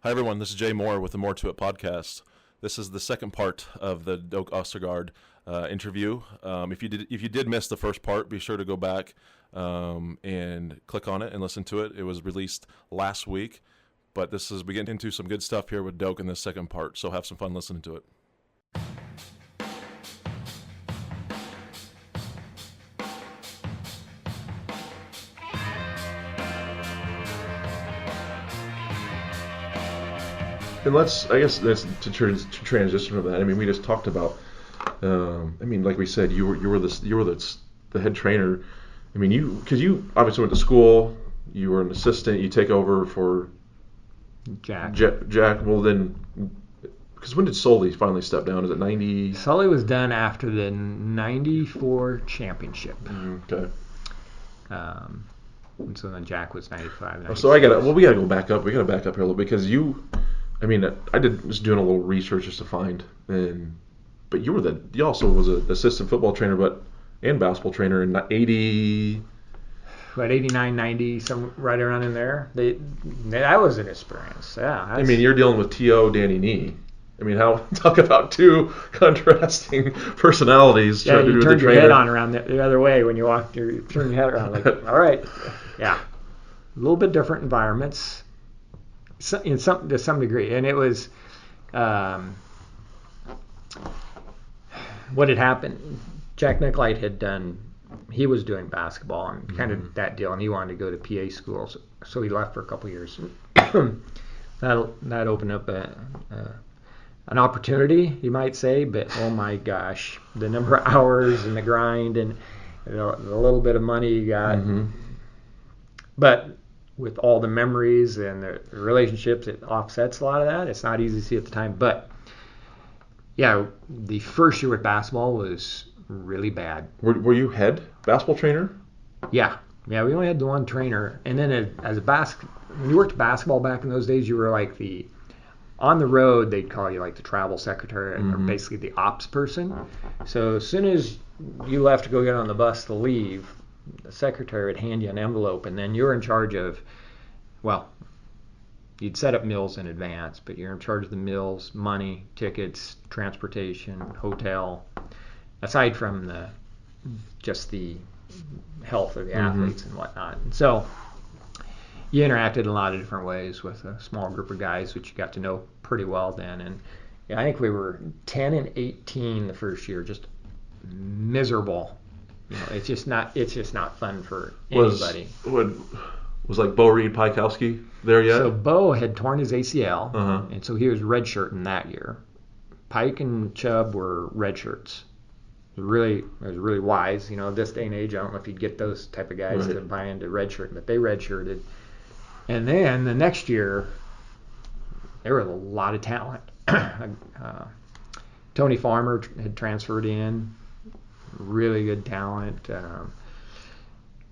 Hi everyone, this is Jay Moore with the More to It podcast. This is the second part of the Doak Ostergard interview. If you did miss the first part, be sure to go back and click on it and listen to it. It was released last week, but we get into some good stuff here with Doak in this second part. So have some fun listening to it. And I guess that's to transition from that. I mean, we just talked about. Like we said, you were the head trainer. I mean, because you obviously went to school. You were an assistant. You take over for Jack. Jack. Well, then, because when did Sully finally step down? Is it 90? Sully was done after the '94 championship. Okay. And so then Jack was 95. So we got to go back up. We got to back up here a little bit because I did just doing a little research just to find, but you also was an assistant football trainer, and basketball trainer in 80. What, 89, 90, some right around in there. That was an experience. Yeah. You're dealing with T.O. Danny Nee. Talk about two contrasting personalities. Yeah, you turned your head on around the other way when you walked. You turned your head around like, all right, yeah, a little bit different environments. To some degree, and it was what had happened. Jack Nicolite he was doing basketball and kind of that deal, and he wanted to go to PA school, so he left for a couple years. that opened up an opportunity, you might say, but oh my gosh, the number of hours and the grind and the little bit of money you got, but with all the memories and the relationships, it offsets a lot of that. It's not easy to see at the time. But, yeah, the first year with basketball was really bad. Were you head basketball trainer? Yeah. Yeah, we only had the one trainer. And then when you worked basketball back in those days, you were like on the road, they'd call you like the travel secretary or basically the ops person. So as soon as you left to go get on the bus to leave, the secretary would hand you an envelope, and then you're in charge of, you'd set up meals in advance, but you're in charge of the meals, money, tickets, transportation, hotel, aside from just the health of the athletes and whatnot. And so you interacted in a lot of different ways with a small group of guys, which you got to know pretty well then. And I think we were 10 and 18 the first year, just miserable. It's just not fun for anybody. Was like Bo Reed Pikowski there yet? So Bo had torn his ACL, and so he was redshirting that year. Pike and Chubb were redshirts. It was really wise. This day and age, I don't know if you'd get those type of guys to buy into redshirt, but they redshirted. And then the next year, there was a lot of talent. Tony Farmer had transferred in. Really good talent,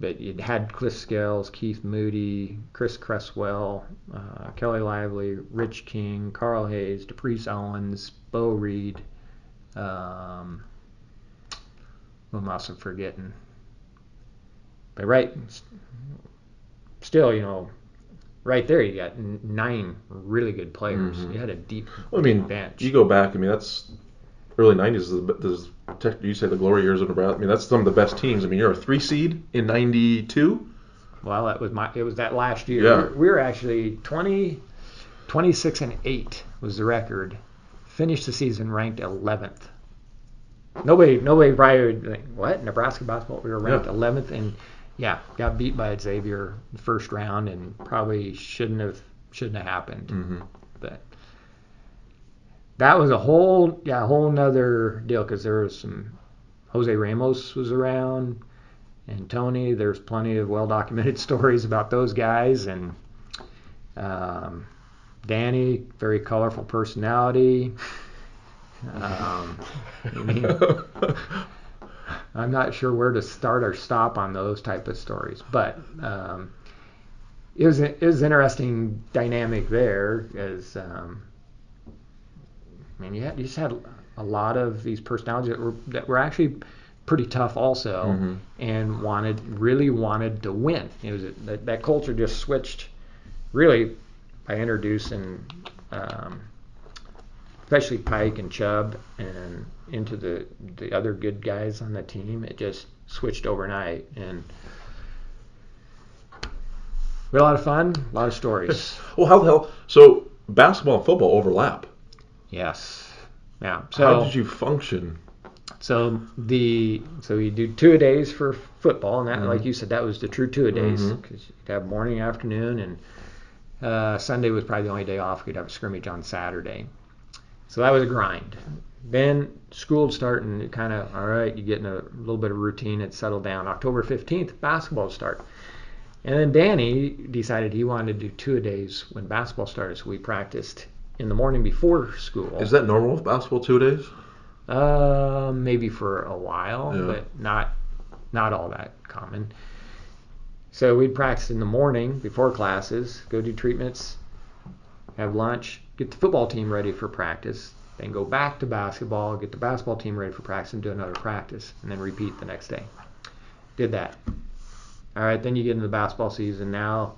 but it had Cliff Scales, Keith Moody, Chris Cresswell, Kelly Lively, Rich King, Carl Hayes, DePriest Owens, Bo Reed. Who am I also forgetting? But still, right there you got 9 really good players. You had a deep bench. You go back. That's early 90s. You say the glory years of Nebraska. That's some of the best teams. You're a 3 seed in 92. Well, it was that last year. Yeah. We were actually 26 and 8 was the record. Finished the season ranked 11th. Nobody probably would think, what? Nebraska basketball? We were ranked 11th, and got beat by Xavier the first round, and probably shouldn't have happened. But that was a whole nother deal, because there was some Jose Ramos was around, and Tony. There's plenty of well-documented stories about those guys, and Danny, very colorful personality. I'm not sure where to start or stop on those type of stories, but it was an interesting dynamic there, as you just had a lot of these personalities that were actually pretty tough also, and really wanted to win. It was that culture just switched really by introducing especially Pike and Chubb and into the other good guys on the team, it just switched overnight. And we had a lot of fun, a lot of stories. Well, how the hell? So basketball and football overlap. Yes. Yeah. So how did you function? So we do 2-a-days for football, and that, like you said, that was the true 2-a-days, because you'd have morning, afternoon, and Sunday was probably the only day off. We'd have a scrimmage on Saturday. So that was a grind. Then school would start, and kind of, all right, you get in a little bit of routine, it settled down. October 15th, basketball would start. And then Danny decided he wanted to do 2-a-days when basketball started, so we practiced in the morning before school. Is that normal with basketball 2-a-days? Maybe for a while, but not all that common. So we'd practice in the morning before classes, go do treatments, have lunch, get the football team ready for practice, then go back to basketball, get the basketball team ready for practice, and do another practice, and then repeat the next day. Did that. All right, then you get into the basketball season now,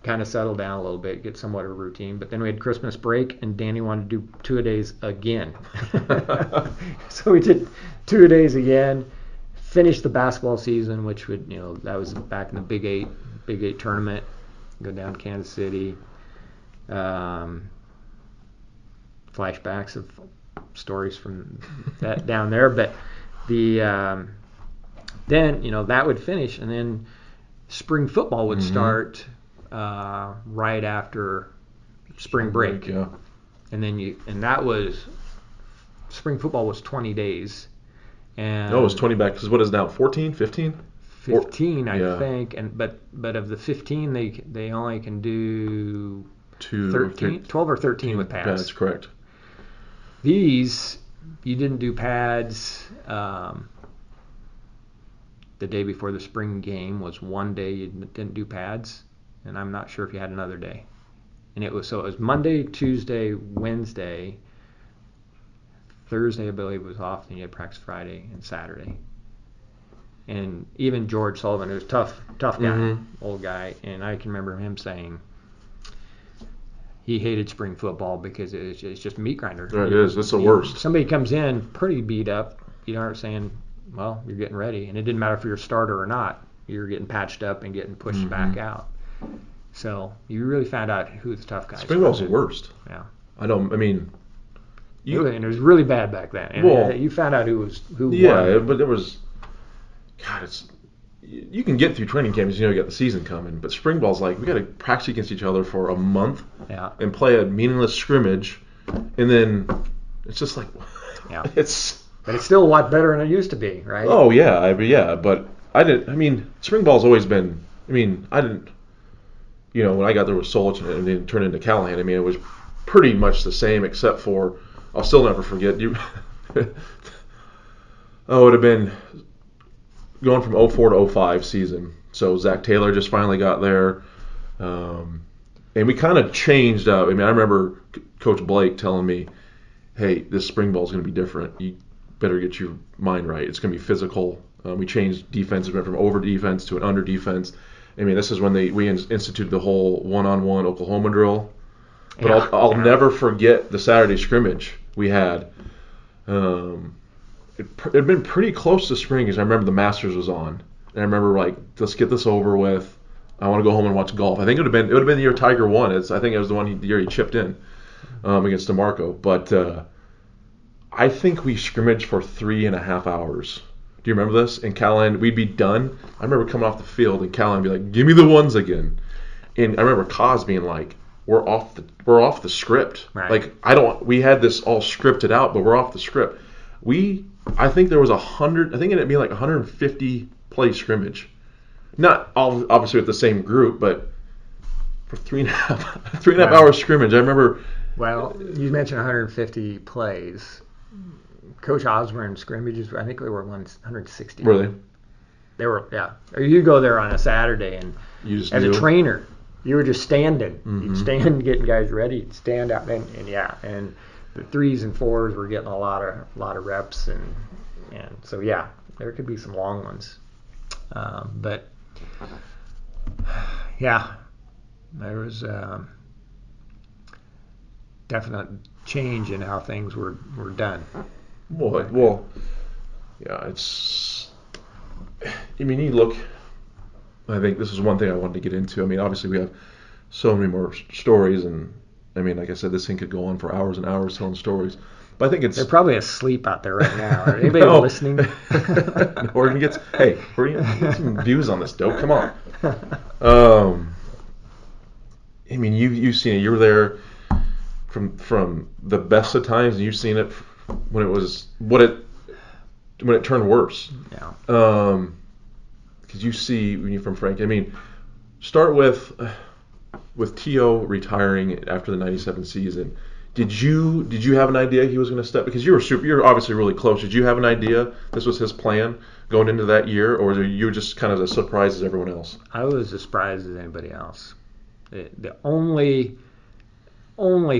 kind of settle down a little bit, get somewhat of a routine. But then we had Christmas break, and Danny wanted to do 2-a-days again. So we did 2-a-days again, finished the basketball season, which would, that was back in the Big Eight tournament, go down to Kansas City. Flashbacks of stories from that down there. But then, that would finish, and then spring football would start right after spring break. Yeah. And that was spring football was 20 days. And no, it was 20 back, because what is it now, 14, 15? 15, I think. And but of the 15, they only can do 12 or 13 with pads. That's correct. These, you didn't do pads. The day before the spring game was one day you didn't do pads, and I'm not sure if you had another day. And it was Monday, Tuesday, Wednesday, Thursday I believe was off, and you had practice Friday and Saturday. And even George Sullivan, who was tough guy, old guy, and I can remember him saying he hated spring football because it's just meat grinder. Right, it is. It's the worst. Somebody comes in pretty beat up, you aren't saying, well, you're getting ready. And it didn't matter if you're a starter or not. You're getting patched up and getting pushed back out. So you really found out who the tough guys were. Spring ball's the worst. Yeah. And it was really bad back then. And you found out who won. Yeah, but there was, you can get through training camps, you get the season coming. But spring ball's like, we got to practice against each other for a month and play a meaningless scrimmage. And then it's just like, but it's still a lot better than it used to be, right? Oh, yeah. But spring ball's always been, when I got there with Solich and then turned into Callahan, it was pretty much the same, except for, I'll still never forget, it would have been going from 04 to 05 season. So Zach Taylor just finally got there. And we kind of changed up. I remember Coach Blake telling me, hey, this spring ball is going to be different. You better get your mind right. It's going to be physical. We changed defense. We went from over defense to an under defense. This is when we instituted the whole one-on-one Oklahoma drill. But I'll never forget the Saturday scrimmage we had. It had been pretty close to spring, because I remember the Masters was on. And I remember, let's get this over with. I want to go home and watch golf. I think it would have been the year Tiger won. I think it was the year he chipped in against DeMarco. But I think we scrimmaged for 3.5 hours. Do you remember this? And Callahan, we'd be done. I remember coming off the field, and Callahan would be like, give me the ones again. And I remember Kaz being like, we're off the script. Right. We had this all scripted out, but we're off the script. I think there was 100, I think it ended up being like 150 play scrimmage. Not all obviously with the same group, but for 3.5 hours scrimmage. I remember. Well, you mentioned 150 plays. Coach Osborne scrimmages, I think they were 160. Really? They were, yeah. Or you go there on a Saturday, and as a trainer, you were just standing. You'd stand getting guys ready. You'd stand out, and the 3s and 4s were getting a lot of reps, and so there could be some long ones, but there was definite change in how things were done. Well, yeah, it's. I mean, you look. I think this is one thing I wanted to get into. I mean, obviously we have so many more stories, and I mean, like I said, this thing could go on for hours and hours telling stories. But I think it's. They're probably asleep out there right now. Are anybody listening? We're gonna get some views on this, Doak. Come on. I mean, you've seen it. You were there from the best of times, and you've seen it when it turned worse. Yeah. Because you see when you're from Frank. I mean, start with T.O. retiring after the '97 season. Did you have an idea he was going to step? Because you're obviously really close. Did you have an idea this was his plan going into that year, or were you just kind of as surprised as everyone else? I was as surprised as anybody else. The only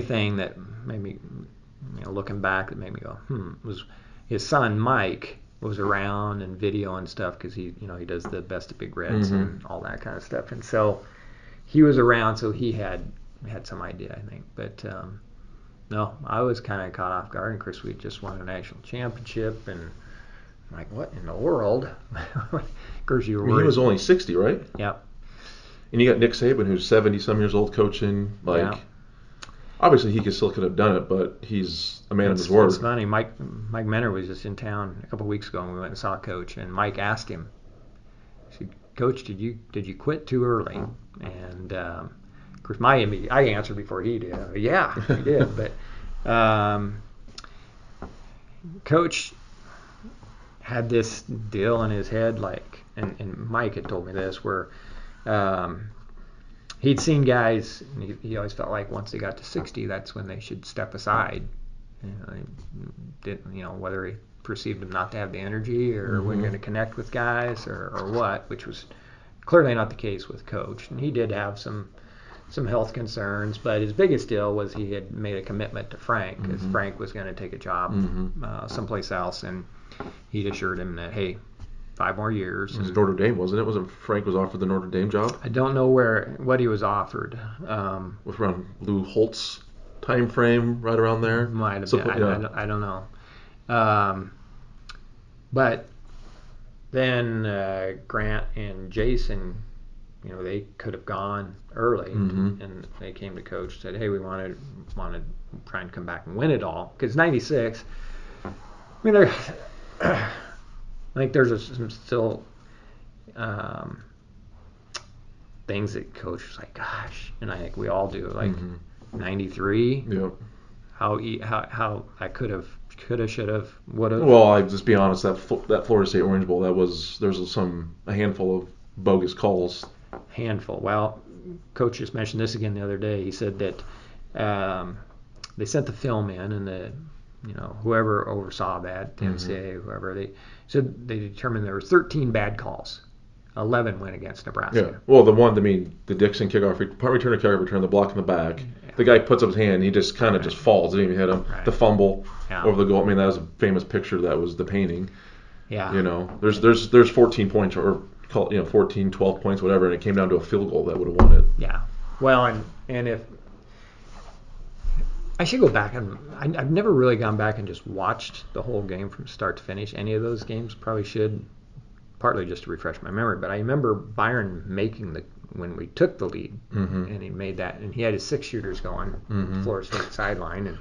thing that made me, looking back, that made me go, was his son Mike was around and video and stuff, because he does the Best of Big Reds and all that kind of stuff, and so he was around, so he had some idea, I think. But no, I was kind of caught off guard. And of course, we just won a national championship, and I'm like, what in the world? Of course, you were worried. He was only 60, right? Yep. And you got Nick Saban, who's 70-some years old, coaching. Obviously, he still could have done it, but he's a man of his word. It's funny. Mike Menner was just in town a couple of weeks ago, and we went and saw Coach. And Mike asked him, he said, "Coach, did you quit too early?" And of course, I answered before he did. Yeah, he did. But Coach had this deal in his head, and Mike had told me this, where he'd seen guys, and he always felt like once they got to 60, that's when they should step aside. Whether he perceived them not to have the energy, or weren't going to connect with guys, or what, which was clearly not the case with Coach. And he did have some health concerns, but his biggest deal was he had made a commitment to Frank, because Frank was going to take a job someplace else, and he'd assured him that, hey, 5 more years. It was Notre Dame, wasn't it? Wasn't Frank was offered the Notre Dame job? I don't know what he was offered. With around Lou Holtz time frame, right around there. Might have been. I don't know. But then Grant and Jason, they could have gone early, and they came to Coach and said, "Hey, we want to try and come back and win it all." Because '96, I mean, I think there's some still things that Coach was like, gosh, and I think we all do, like '93. Yep. How I could have, should have, would have. Well, I'll just be honest. That Florida State Orange Bowl, there's a handful of bogus calls. Handful. Well, Coach just mentioned this again the other day. He said that they sent the film in, and whoever oversaw that, the NCAA, whoever, they said they determined there were 13 bad calls. 11 went against Nebraska. Yeah. Well, the Dixon kickoff, return to kickoff return, the block in the back. Yeah. The guy puts up his hand, he just kind of just falls. Didn't even hit him. Right. The fumble over the goal. I mean, that was a famous picture. That was the painting. Yeah. There's 14 points, or 14, 12 points, whatever, and it came down to a field goal that would have won it. Yeah. Well, and if I should go back, and I've never really gone back and just watched the whole game from start to finish. Any of those games, probably should, partly just to refresh my memory. But I remember Byron making when we took the lead, and he made that, and he had his 6-shooters going Florida State sideline, and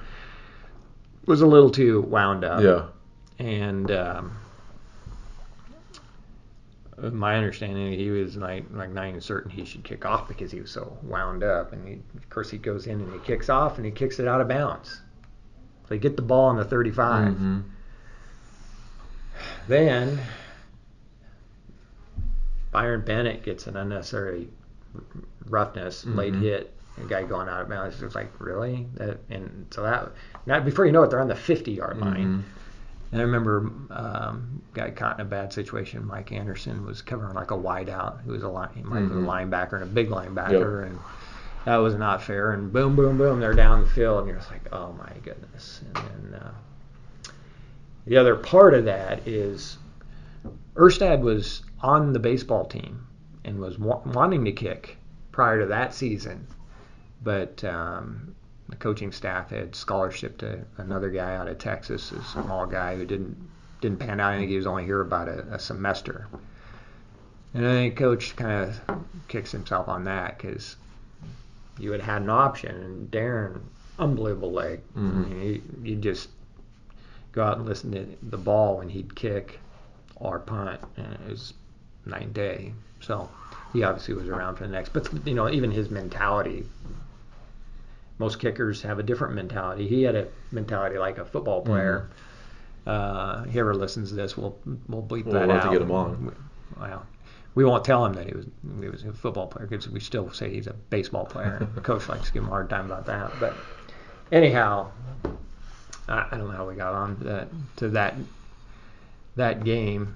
was a little too wound up. Yeah. And my understanding, he was like not even certain he should kick off because he was so wound up. And of course, he goes in and he kicks off, and he kicks it out of bounds. So they get the ball on the 35. Then Byron Bennett gets an unnecessary roughness, late hit, a guy going out of bounds. It was like, really? And so that before you know it, they're on the 50-yard line. And I remember got caught in a bad situation. Mike Anderson was covering like a wideout. He was a linebacker, and a big linebacker, and that was not fair. And boom, boom, boom, they're down the field, and you're just like, oh my goodness. And then the other part of that is Erstad was on the baseball team and was wanting to kick prior to that season, but the coaching staff had scholarship to another guy out of Texas, a small guy who didn't pan out. I think he was only here about a semester. And I think Coach kind of kicks himself on that because you had an option. And Darren, unbelievable leg. Mm-hmm. I mean, you just go out and listen to the ball when he'd kick or punt, and it was night and day. So he obviously was around for the next. But, even his mentality, most kickers have a different mentality. He had a mentality like a football player. Mm-hmm. Whoever listens to this, we'll bleep that out. We'll have to get him on. Well, we won't tell him that he was a football player because we still say he's a baseball player. The coach likes to give him a hard time about that. But anyhow, I don't know how we got on to that game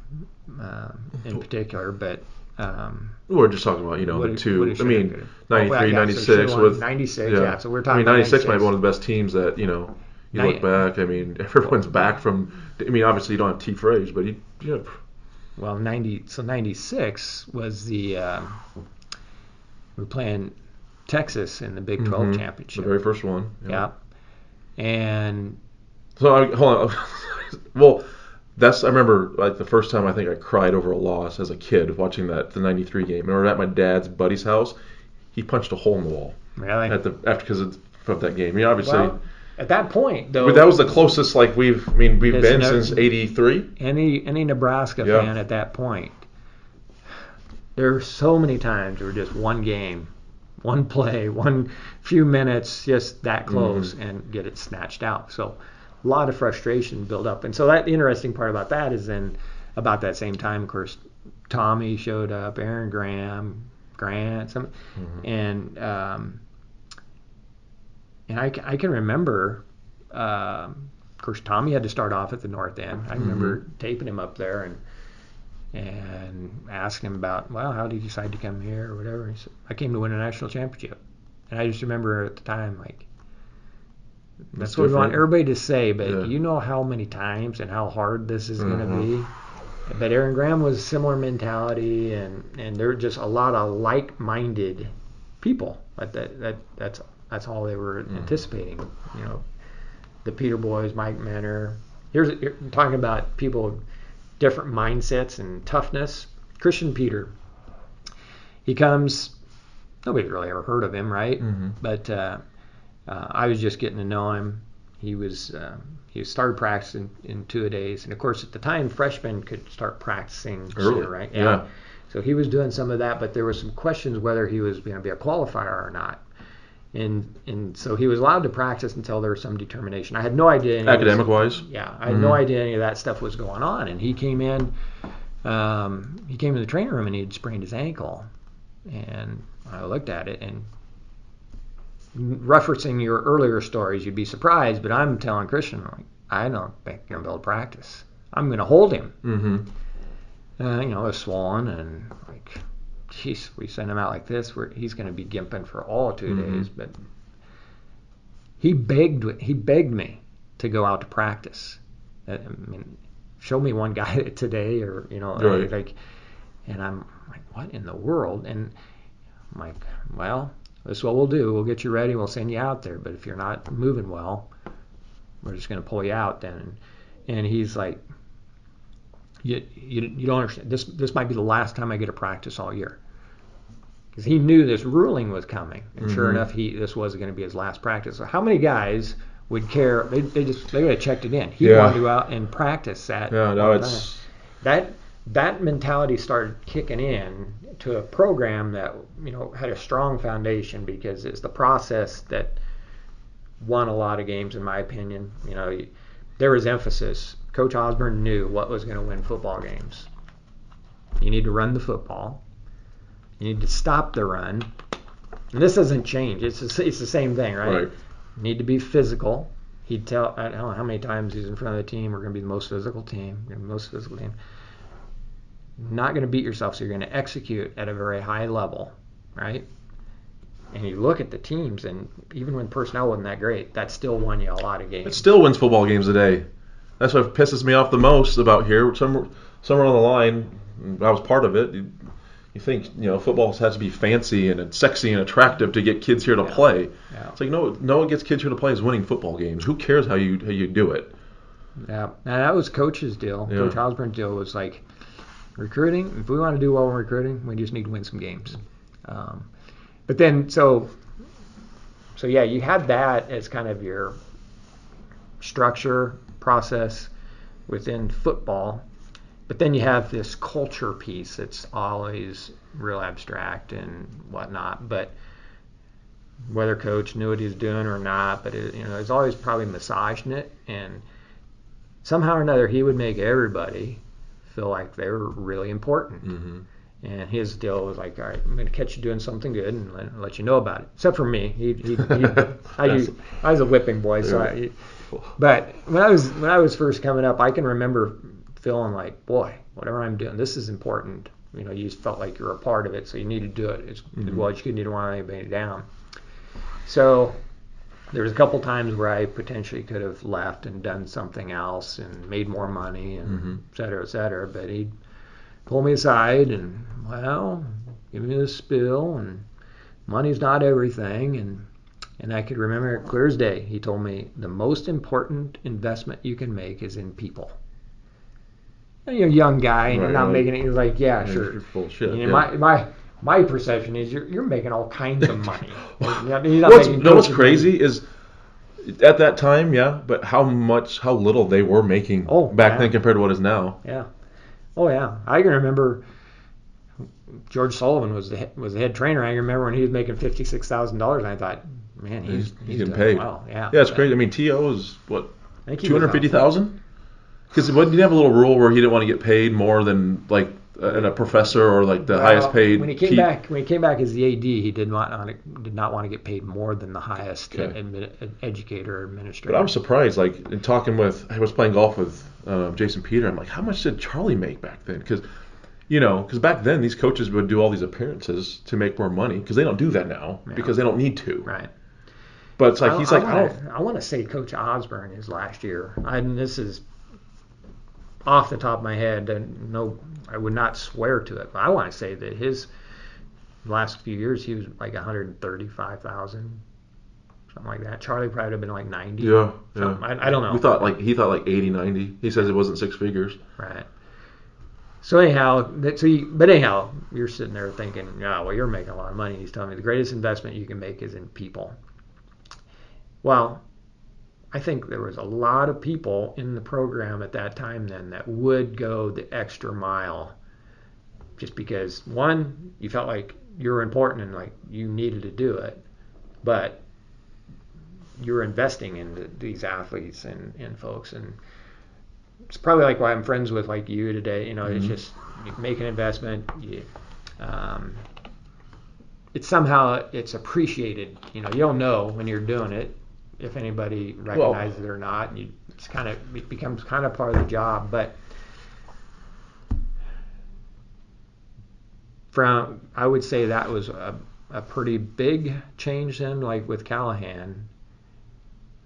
in particular, but we're just talking about the two. I mean, 93, 96 so with 96. Yeah. So we're talking. 96 might be one of the best teams that you look back. I mean, everyone's back from. I mean, obviously you don't have T. Frazier, but Well, 96 was the we're playing Texas in the Big 12 championship. The very first one. Yeah. And so hold on. Well, I remember like the first time I think I cried over a loss as a kid watching the 93 game. I remember at my dad's buddy's house, he punched a hole in the wall. Really? Because of that game. I mean, obviously. Well, at that point, though, but that was the closest we've been since '83. Any Nebraska fan at that point, there were so many times there were just one game, one play, one few minutes, just that close, and get it snatched out. So a lot of frustration built up, and so the interesting part about that is then about that same time, of course, Tommy showed up, Aaron Grant, and I can remember, of course, Tommy had to start off at the north end. I remember taping him up there and asking him about, well, how did you decide to come here or whatever. He said, I came to win a national championship. And I just remember at the time, that's what we want everybody to say, but you know how many times and how hard this is going to be. But Aaron Graham was a similar mentality, and there were just a lot of like-minded people. That's all they were anticipating. The Peter boys, Mike Menner. You're talking about people with different mindsets and toughness. Christian Peter. He comes. Nobody really ever heard of him, right? Mm-hmm. But I was just getting to know him. He started practicing in 2-a-days, and of course at the time freshmen could start practicing sooner, right? Yeah. So he was doing some of that, but there were some questions whether he was going to be a qualifier or not. And so he was allowed to practice until there was some determination. I had no idea. Academic-wise? Yeah, I had no idea any of that stuff was going on. And he came in the training room and he had sprained his ankle. And I looked at it, and referencing your earlier stories, you'd be surprised, but I'm telling Christian, I don't think you're going to be able to practice. I'm going to hold him. Mm-hmm. It was swollen, and geez, we send him out like this, where he's going to be gimping for all 2 days. But he begged me to go out to practice. I mean, show me one guy today, or right. And I'm like, what in the world? And I'm like, well, this is what we'll do. We'll get you ready. We'll send you out there. But if you're not moving well, we're just going to pull you out then. And he's like, you don't understand. This might be the last time I get to practice all year. Because he knew this ruling was coming, and sure enough, this was going to be his last practice. So how many guys would care? They would have checked it in. He wanted to go out and practice that. Yeah, no, it's that mentality started kicking in to a program that had a strong foundation, because it's the process that won a lot of games, in my opinion. There was emphasis. Coach Osborne knew what was going to win football games. You need to run the football. You need to stop the run. And this doesn't change. It's the same thing, right? You need to be physical. He'd tell, I don't know how many times he's in front of the team, we're going to be the most physical team. Not going to beat yourself, so you're going to execute at a very high level, right? And you look at the teams, and even when personnel wasn't that great, that still won you a lot of games. It still wins football games today. That's what pisses me off the most about here. Somewhere on the line, I was part of it. You think, football has to be fancy and sexy and attractive to get kids here to play. Yeah. It's like, no, what gets kids here to play is winning football games. Who cares how you do it? Yeah, and that was Coach's deal. Yeah. Coach Osborne's deal was like, recruiting, if we want to do well in recruiting, we just need to win some games. But then, so yeah, you had that as kind of your structure process within football. But then you have this culture piece that's always real abstract and whatnot. But whether Coach knew what he was doing or not, but it's always probably massaging it. And somehow or another, he would make everybody feel like they were really important. Mm-hmm. And his deal was like, all right, I'm going to catch you doing something good and let you know about it. Except for me, I was a whipping boy, so. But when I was first coming up, I can remember feeling like, boy, whatever I'm doing, this is important. You just felt like you're a part of it, so you need to do it as well as you didn't want anybody down. So there was a couple times where I potentially could have left and done something else and made more money and et cetera. But he'd pull me aside and, well, give me the spill, and money's not everything. And I could remember it clear as day. He told me the most important investment you can make is in people. And you're a young guy and you're not making it. He's like, yeah, sure. You're full of shit. My perception is you're making all kinds of money. What's crazy is at that time, but how little they were making back then compared to what is now. Yeah. Oh yeah. I can remember George Sullivan was the head trainer. I remember when he was making $56,000, and I thought, man, he's getting paid. Well. Yeah. Yeah, it's crazy. I mean, T.O. is what, $250,000? Because didn't he have a little rule where he didn't want to get paid more than like a professor or like the highest paid? When he came back as the AD, he did not want to get paid more than the highest educator or administrator. But I'm surprised. Like in talking I was playing golf with Jason Peter. I'm like, how much did Charlie make back then? Because back then these coaches would do all these appearances to make more money because they don't do that now because they don't need to. Right. But it's like I want to say Coach Osborne his last year. This is off the top of my head, and no, I would not swear to it, but I want to say that his last few years he was like 135,000, something like that. Charlie probably would have been like 90. Yeah. I don't know. He thought like 80, 90. He says it wasn't six figures. Right. So anyhow, you're sitting there thinking, well, you're making a lot of money. He's telling me the greatest investment you can make is in people. Well, I think there was a lot of people in the program at that time then that would go the extra mile just because, one, you felt like you were important and like you needed to do it, but you were investing in these athletes and folks. And it's probably like why I'm friends with like you today. It's just you make an investment. It's appreciated. You don't know when you're doing it if anybody recognizes it or not. It becomes kind of part of the job. But I would say that was a pretty big change then. Like with Callahan,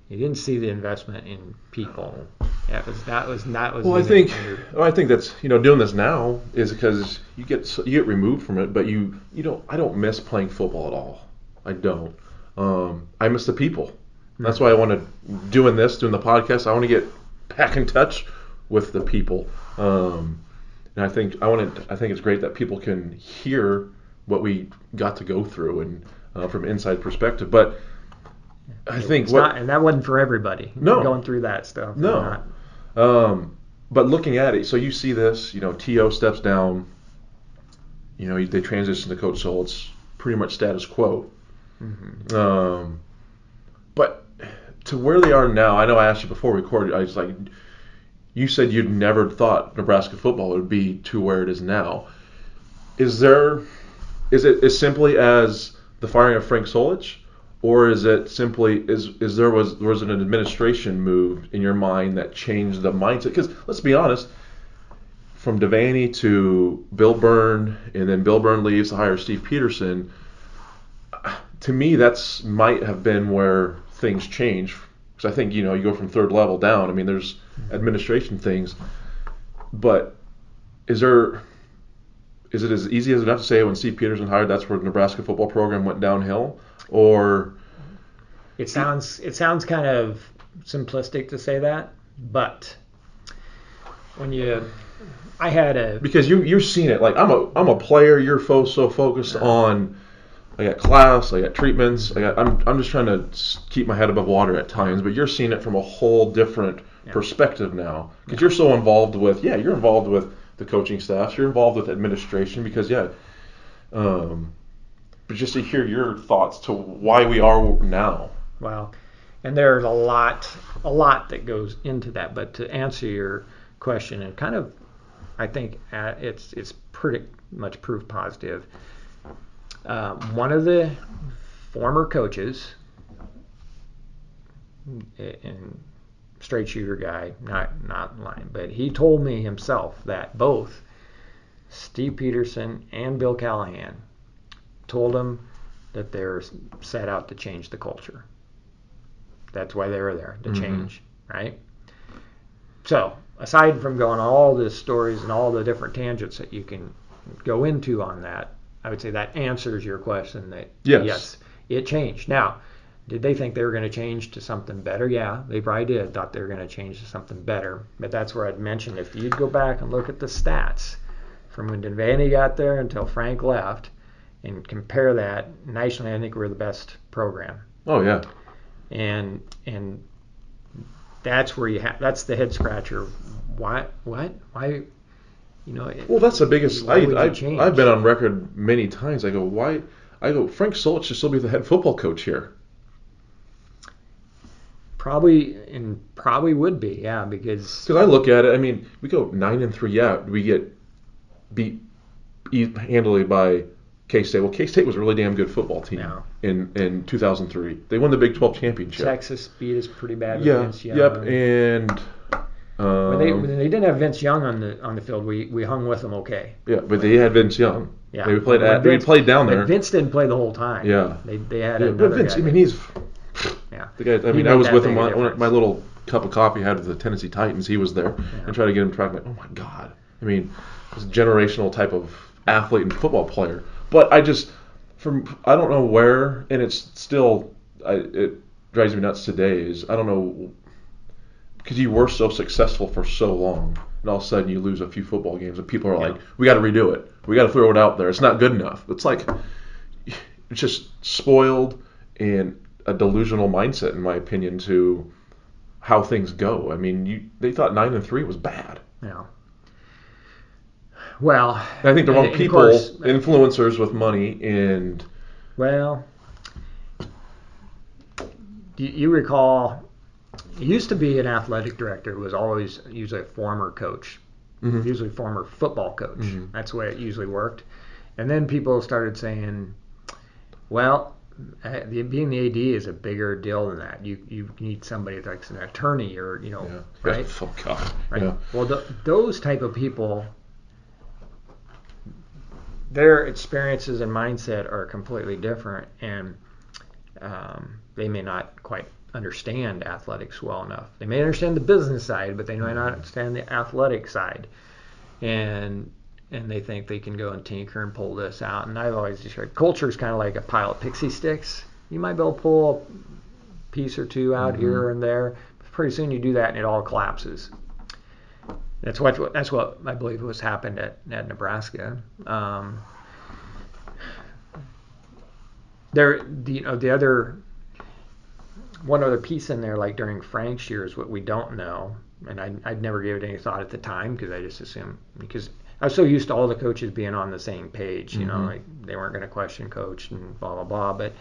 you didn't see the investment in people. That was. Well, I think that's doing this now is because you get removed from it, but you don't. I don't miss playing football at all. I don't. I miss the people. That's why I want to doing the podcast. I want to get back in touch with the people, and I think it's great that people can hear what we got to go through and from inside perspective. But I think and that wasn't for everybody. No, going through that stuff. No, but looking at it, so you see this. T.O. steps down. They transition to Coach Soul. It's pretty much status quo. Mm-hmm. But to where they are now, I know I asked you before we recorded, I was like, you said you'd never thought Nebraska football would be to where it is now. Is it as simply as the firing of Frank Solich, or is it simply was an administration move in your mind that changed the mindset? Because let's be honest, from Devaney to Bill Byrne, and then Bill Byrne leaves to hire Steve Peterson. To me, that's might have been where things change, because I think you go from third level down. I mean, there's administration things, but is there is it as easy as enough to say when Steve Peterson hired, that's where the Nebraska football program went downhill? Or it sounds kind of simplistic to say that, but because you've seen it. Like I'm a player. You're so focused on. I got class. I got treatments. I'm just trying to keep my head above water at times. But you're seeing it from a whole different perspective now because you're so involved with. Yeah, you're involved with the coaching staff. You're involved with administration because but just to hear your thoughts to why we are now. Well, and there's a lot that goes into that. But to answer your question, and kind of, I think it's pretty much proof positive. One of the former coaches, and straight shooter guy, not lying, but he told me himself that both Steve Peterson and Bill Callahan told him that they're set out to change the culture. That's why they were there, to change, right? So, aside from going on all the stories and all the different tangents that you can go into on that, I would say that answers your question that yes, it changed. Now, did they think they were going to change to something better? Yeah, they probably did. Thought they were going to change to something better. But that's where I'd mentioned if you'd go back and look at the stats from when Devaney got there until Frank left and compare that, nationally, I think we're the best program. Oh, yeah. And that's where that's the head scratcher. Why? Well, that's the biggest. I've been on record many times. I go, why? I go, Frank Solich should still be the head football coach here. Probably would be, yeah, because I look at it. I mean, we go 9-3. Yeah, we get beat handily by K-State. Well, K-State was a really damn good football team in 2003. They won the Big 12 championship. Texas beat us pretty bad with Vince Young. Yep, and when they didn't have Vince Young on the field, we hung with them okay. Yeah, but they had Vince Young. Yeah, we played down there. Vince didn't play the whole time. Yeah, they had another Vince. guy. I mean, he's the guy. I mean, I was with him on my little cup of coffee I had with the Tennessee Titans. He was there and tried to get him track. Like, oh my God! I mean, he's a generational type of athlete and football player. But I don't know where, and it's still it drives me nuts today. Is I don't know. Because you were so successful for so long, and all of a sudden you lose a few football games, and people are like, we got to redo it. We got to throw it out there. It's not good enough. It's like, it's just spoiled and a delusional mindset, in my opinion, to how things go. I mean, they thought 9-3 was bad. Yeah. Well, and I think the wrong people, influencers with money, and... Well, you recall... It used to be an athletic director who was always usually a former coach, usually former football coach. That's the way it usually worked. And then people started saying, well, being the AD is a bigger deal than that. You need somebody that's an attorney or, right? Oh, God. Right. Yeah. Well, those type of people, their experiences and mindset are completely different, and they may not quite understand athletics well enough. They may understand the business side, but they may not understand the athletic side. And they think they can go and tinker and pull this out. And I've always described culture is kind of like a pile of pixie sticks. You might be able to pull a piece or two out here and there. But pretty soon you do that and it all collapses. That's what I believe was happened at Nebraska. One other piece in there, like during Frank's years, what we don't know, and I'd never gave it any thought at the time because I just assumed, because I was so used to all the coaches being on the same page, like they weren't going to question coach and blah, blah, blah. But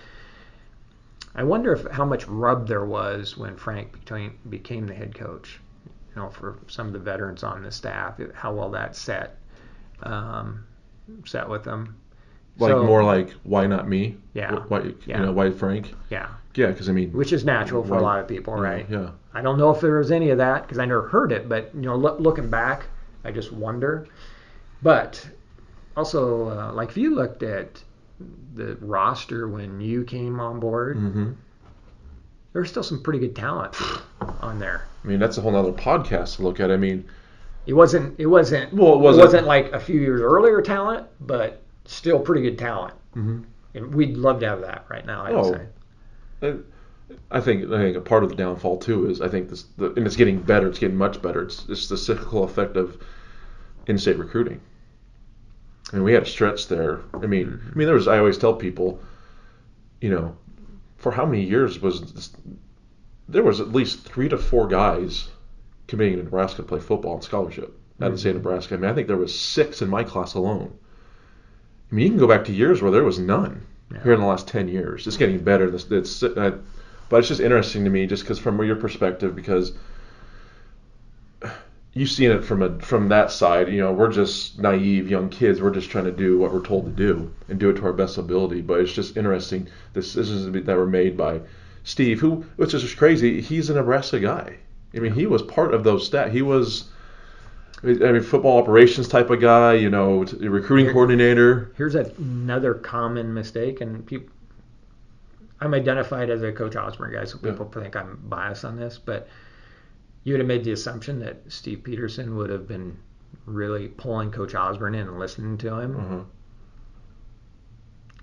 I wonder how much rub there was when Frank became the head coach, for some of the veterans on the staff, how well that set with them. More like, why not me? Yeah. Why Frank? Yeah. Yeah, because which is natural for a lot of people, right? Yeah. I don't know if there was any of that because I never heard it, but looking back, I just wonder. But also, like if you looked at the roster when you came on board, there was still some pretty good talent on there. I mean, that's a whole other podcast to look at. I mean, It wasn't. Well, it wasn't like a few years earlier talent, but still pretty good talent. Mm-hmm. And we'd love to have that right now. I'd say. I think a part of the downfall too is I think and it's getting better. It's getting much better. It's the cyclical effect of in-state recruiting. And we had a stretch there. I mean, there was. I always tell people, for how many years there was at least 3 to 4 guys committing to Nebraska to play football on scholarship out of the state of Nebraska. I mean, I think there was 6 in my class alone. I mean, you can go back to years where there was none here in the last 10 years. It's getting better. But it's just interesting to me, just because from your perspective, because you've seen it from that side. We're just naive young kids. We're just trying to do what we're told to do and do it to our best ability. But it's just interesting. Decisions that were made by Steve, which is just crazy. He's a Nebraska guy. I mean, he was part of those stats. He was, football operations type of guy, recruiting coordinator. Here's another common mistake, and I'm identified as a Coach Osborne guy, so people think I'm biased on this, but you would have made the assumption that Steve Peterson would have been really pulling Coach Osborne in and listening to him. Mm-hmm.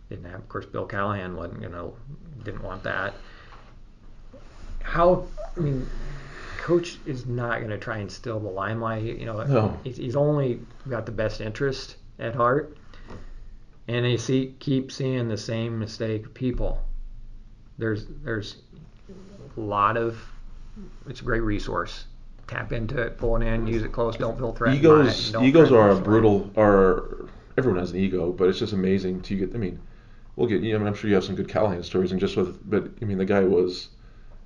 Didn't have, of course, Bill Callahan didn't want that. Coach is not going to try and steal the limelight. No. He's only got the best interest at heart, and you keep seeing the same mistake of people. There's a lot of. It's a great resource. Tap into it, pull it in, use it close. Don't feel threatened. Egos are brutal. Everyone has an ego, but it's just amazing to get. We'll get. I'm sure you have some good Callahan stories, but the guy was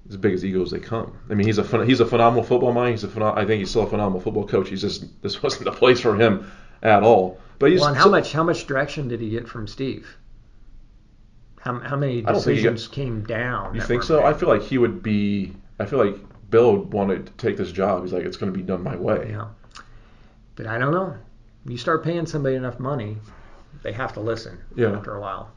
as big as egos they come. He's a phenomenal football mind. I think he's still a phenomenal football coach. This wasn't the place for him at all. But how much direction did he get from Steve? How many decisions came down? You think so? I feel like he would be. I feel like Bill would want to take this job. He's like, it's going to be done my way. Yeah. But I don't know. You start paying somebody enough money, they have to listen after a while.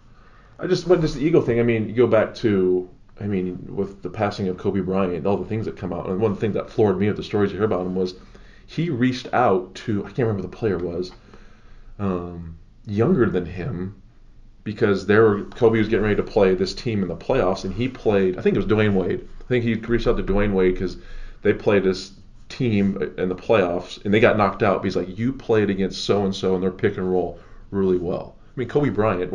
But this the ego thing, you go back to, with the passing of Kobe Bryant, all the things that come out, and one of the things that floored me with the stories you hear about him was he reached out to, I can't remember who the player was, younger than him, because Kobe was getting ready to play this team in the playoffs, and he played, I think it was Dwayne Wade. I think he reached out to Dwayne Wade because they played this team in the playoffs, and they got knocked out. But he's like, you played against so-and-so in their pick and roll really well. Kobe Bryant,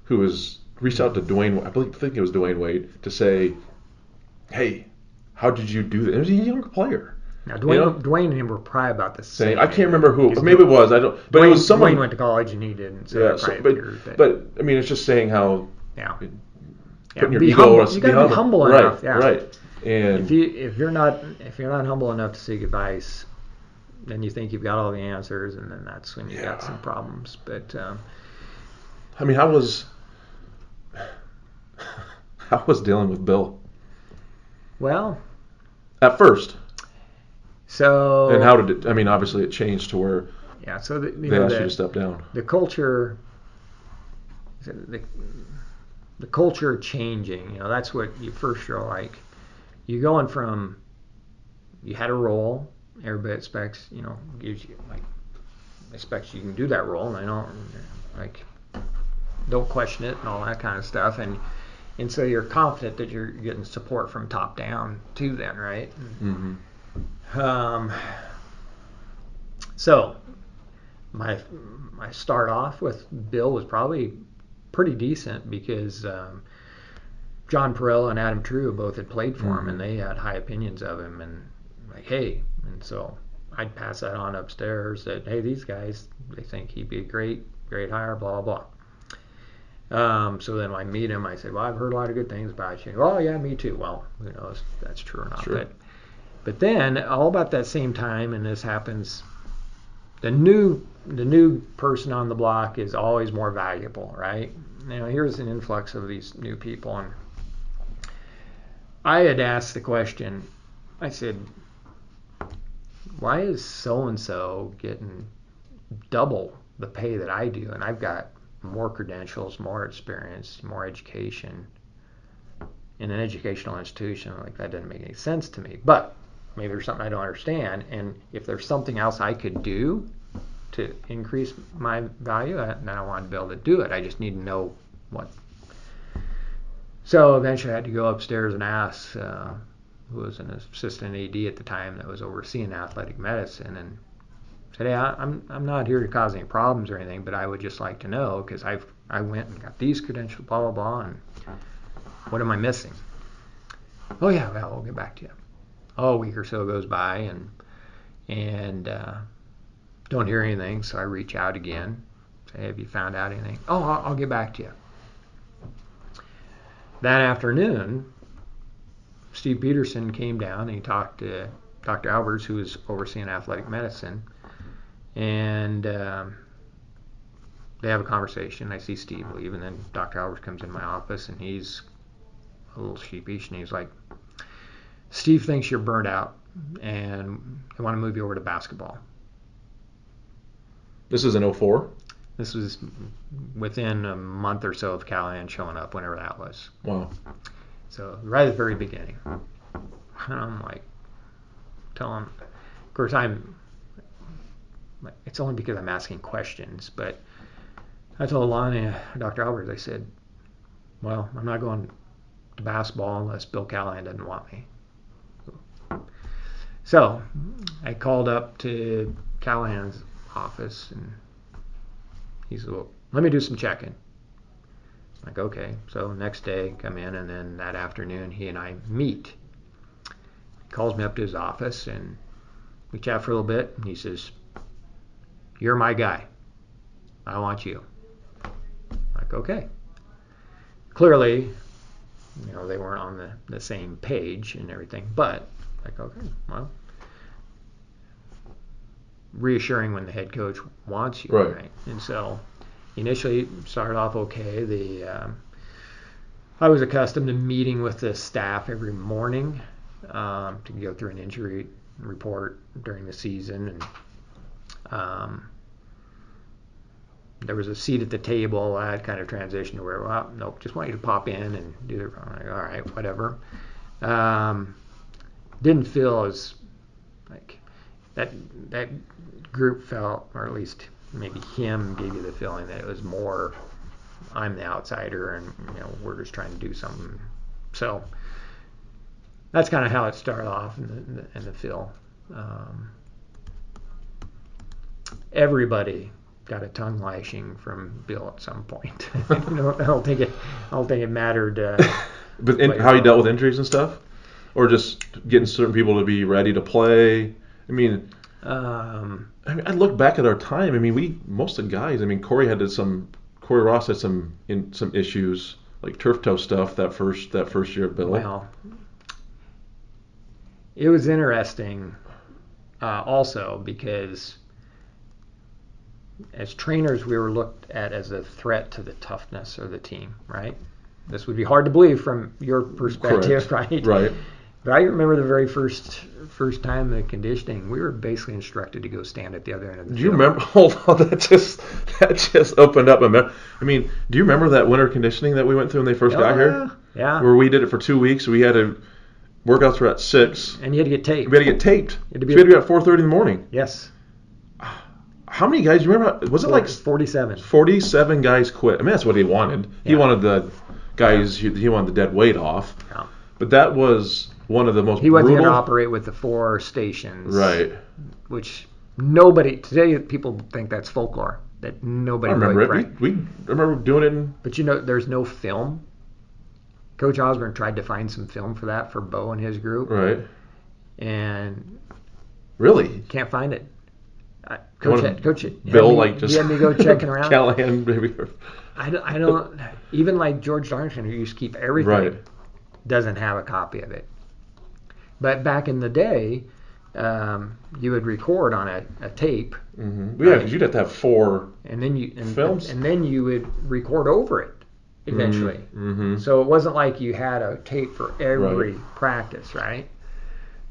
who was reached out to Dwayne, I think it was Dwayne Wade, to say, hey, how did you do that? It was a younger player. Now, Dwayne and him were probably about the same. I can't remember who. Maybe it was. I don't. But it was someone. Dwayne went to college and he didn't. So but it's just saying how. Yeah. Putting your be ego. Humble. You got to be humble enough. Yeah. Right. And if you're not humble enough to seek advice, then you think you've got all the answers, and then that's when you got some problems. But how was dealing with Bill? Well, at first. So. And how did it? Obviously it changed to where. Yeah. So they asked you to step down. The culture. The culture changing, that's what you first feel like. You're going from, you had a role, everybody expects, gives you, expects you can do that role, and don't question it and all that kind of stuff. And so you're confident that you're getting support from top down too then, right? Mm-hmm. So my start off with Bill was probably pretty decent because John Perella and Adam True both had played for him, and they had high opinions of him, and hey, and so I'd pass that on upstairs that, hey, these guys, they think he'd be a great hire, blah, blah, blah. So then when I meet him, I said, well, I've heard a lot of good things about you. Oh, yeah, me too. Well, who knows if that's true or not. Sure. But then, all about that same time, and this happens, the new person on the block is always more valuable, right? Here's an influx of these new people, and I had asked the question, I said, why is so-and-so getting double the pay that I do, and I've got more credentials, more experience, more education in an educational institution? That doesn't make any sense to me. But maybe there's something I don't understand, and if there's something else I could do to increase my value, then I want to be able to do it. I just need to know what. So eventually I had to go upstairs and ask who was an assistant AD at the time that was overseeing athletic medicine, and said, hey, I'm not here to cause any problems or anything, but I would just like to know, because I went and got these credentials, blah, blah, blah, and what am I missing? Oh, yeah, well, we'll get back to you. Oh, a week or so goes by, and don't hear anything, so I reach out again. Say, have you found out anything? Oh, I'll get back to you. That afternoon, Steve Peterson came down and he talked to Dr. Alberts, who was overseeing athletic medicine, and they have a conversation. I see Steve leave, and then Dr. Alberts comes in my office, and he's a little sheepish, and he's like, Steve thinks you're burned out, and I want to move you over to basketball. This is in 2004? This was within a month or so of Callahan showing up, whenever that was. Wow. So right at the very beginning. And I'm like, tell him, of course it's only because I'm asking questions, but I told Lonnie, Dr. Alberts, I said, well, I'm not going to basketball unless Bill Callahan doesn't want me. So I called up to Callahan's office, and he said, well, let me do some checking. I'm like, okay. So next day, come in, and then that afternoon, he and I meet. He calls me up to his office, and we chat for a little bit, and he says, you're my guy. I want you. I'm like, okay. Clearly, they weren't on the same page and everything, but like, okay, well, reassuring when the head coach wants you, right? And so initially started off okay. I was accustomed to meeting with the staff every morning to go through an injury report during the season, and there was a seat at the table. I had kind of transitioned to where, well, nope, just want you to pop in and do it. I'm like, all right, whatever. Didn't feel as like that group felt, or at least maybe him gave you the feeling that it was more, I'm the outsider, and we're just trying to do something. So that's kind of how it started off in the feel. Everybody got a tongue lashing from Bill at some point. I don't think it mattered. But how you dealt with injuries and stuff, or just getting certain people to be ready to play. I mean, I look back at our time. I mean, most of the guys. I mean, Corey Ross had some issues, like turf toe stuff that first year of Bill. Well, it was interesting, also because as trainers, we were looked at as a threat to the toughness of the team, right? This would be hard to believe from your perspective, right? Right. But I remember the very first time in the conditioning, we were basically instructed to go stand at the other end of the field. Do you remember? Hold on, that just opened up I mean, do you remember that winter conditioning that we went through when they first got here? Yeah. Where we did it for 2 weeks. We had to workouts were at 6. And you had to get taped. We had to get taped. We had to be at 4:30 in the morning. Yes. How many guys? You remember? Was it like 47? 47 guys quit. I mean, that's what he wanted. Yeah. He wanted the guys. He wanted the dead weight off. Yeah. But that was one of the most. He wasn't going to operate with the 4 stations. Right. Which nobody today. People think that's folklore. That nobody. I remember really it. We remember doing it. But there's no film. Coach Osborne tried to find some film for that for Bo and his group. Right. And really can't find it. Coach, Bill, just you had me go checking around. Callahan, maybe. I don't. Even like George Darlington, who used to keep everything, right, doesn't have a copy of it. But back in the day, you would record on a tape. Mm-hmm. Yeah, because you'd have to have 4 films, and then you would record over it eventually. Mm-hmm. So it wasn't like you had a tape for every practice, right?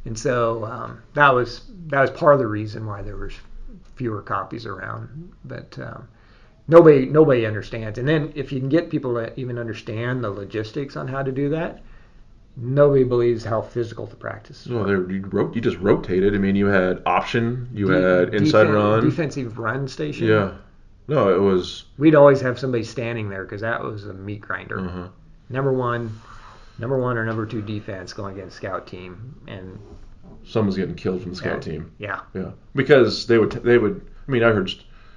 And so that was part of the reason why there was fewer copies around. But nobody understands. And then if you can get people to even understand the logistics on how to do that, nobody believes how physical the practice Well, you just rotated. I mean, you had option, you had inside run, defensive run station. Yeah. No, it was. We'd always have somebody standing there because that was a meat grinder. Uh-huh. Number one or number 2 defense going against scout team, and someone's getting killed from the scout team. Yeah. Yeah. Because they would. I mean, I heard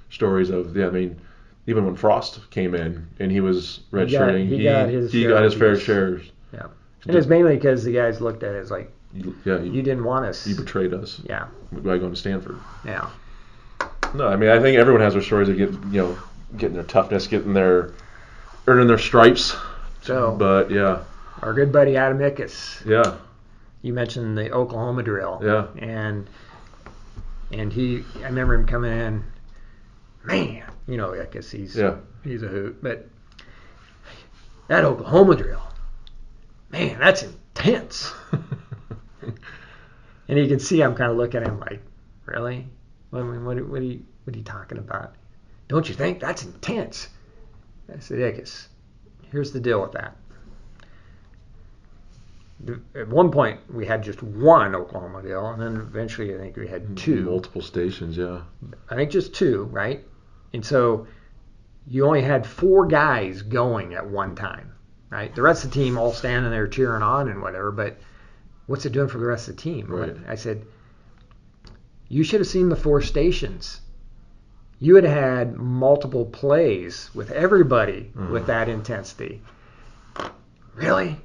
stories of. Yeah. I mean, even when Frost came in and he was redshirting, he got his fair share. Yeah. And it's mainly because the guys looked at it as like, you didn't want us. You betrayed us. Yeah. By going to Stanford. Yeah. No, I mean, I think everyone has their stories of getting their toughness, earning their stripes. So, but yeah, our good buddy Adam Ickes. Yeah. You mentioned the Oklahoma drill. Yeah. And I remember him coming in. Man, Ickes, he's a hoot, but that Oklahoma drill, man, that's intense. And you can see I'm kind of looking at him like, really? What are you talking about? Don't you think that's intense? I said, Ickes, here's the deal with that. At one point, we had just one Oklahoma drill, and then eventually I think we had 2. Multiple stations, yeah. I think just 2, right? And so you only had 4 guys going at one time, right? The rest of the team all standing there cheering on and whatever, but what's it doing for the rest of the team? Right. I said, you should have seen the 4 stations. You had had multiple plays with everybody with that intensity. Really?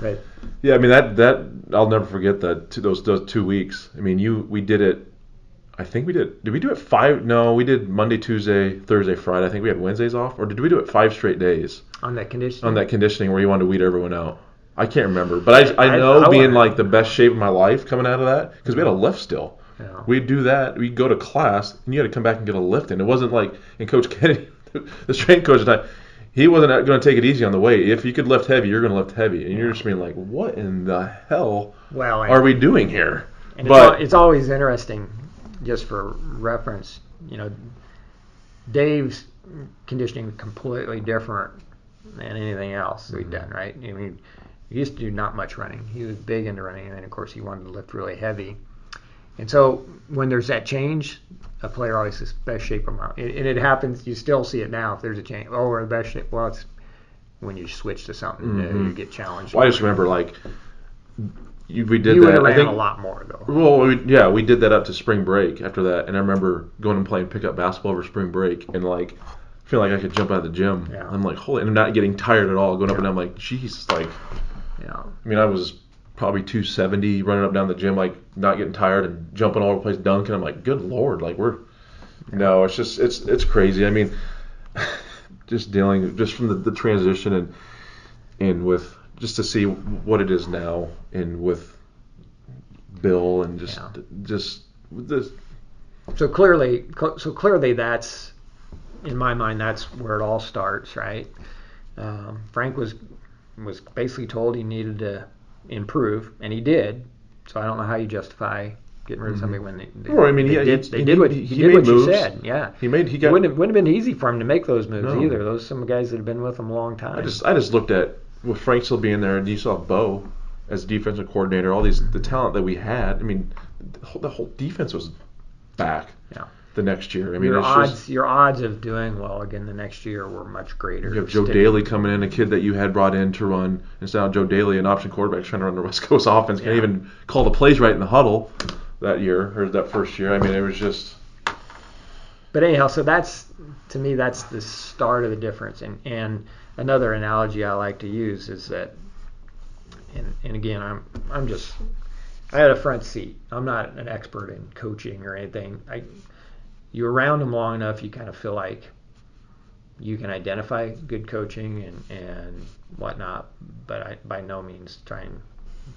But yeah, I mean that I'll never forget that those 2 weeks. I mean, we did it. I think we did. Did we do it 5? No, we did Monday, Tuesday, Thursday, Friday. I think we had Wednesdays off, or did we do it 5 straight days? On that conditioning. On that conditioning where you wanted to weed everyone out. I can't remember, but I know being like the best shape of my life coming out of that because we had a lift still. Yeah. We'd do that. We'd go to class, and you had to come back and get a lift in. It wasn't like, and Coach Kennedy, the strength coach at the time, he wasn't going to take it easy on the weight. If you could lift heavy, you're going to lift heavy. And you're just being like, what in the hell are we doing here? And it's always interesting, just for reference, Dave's conditioning completely different than anything else we've done, right? I mean, he used to do not much running. He was big into running, and then, of course, he wanted to lift really heavy. And so when there's that change, a player always is best shape of them. And it happens, you still see it now if there's a change. Oh, we're in the best shape. Well, it's when you switch to something, you get challenged. Well, I just remember, like, we did that. You would have ran a lot more, though. Well, we did that up to spring break after that. And I remember going and playing pickup basketball over spring break and, like, feeling like I could jump out of the gym. Yeah. I'm like, holy, and I'm not getting tired at all going up and down. I'm like, geez, like, yeah. I mean, I was probably 270 running up down the gym, like not getting tired and jumping all over the place, dunking. I'm like, good Lord, like no, it's just, it's crazy. I mean, just from the transition and with, just to see what it is now and with Bill and just with this. So clearly that's, in my mind, that's where it all starts, right? Frank was basically told he needed to improve, and he did. So I don't know how you justify getting rid of somebody when they did what you said. Yeah, it wouldn't have been easy for him to make those moves either. Those some guys that have been with him a long time. I just looked at with Frank still being there, and you saw Bo as defensive coordinator, all the talent that we had. I mean, the whole defense was back. Yeah. The next year. I mean, your odds of doing well again the next year were much greater. You have Joe Daly coming in, a kid that you had brought in to run. Instead of Joe Daly, an option quarterback trying to run the West Coast offense, can't even call the plays right in the huddle that year or that first year. I mean, it was just. But anyhow, so to me that's the start of the difference. And another analogy I like to use is that, and again, I had a front seat. I'm not an expert in coaching or anything. You're around them long enough, you kind of feel like you can identify good coaching and whatnot, but I by no means try and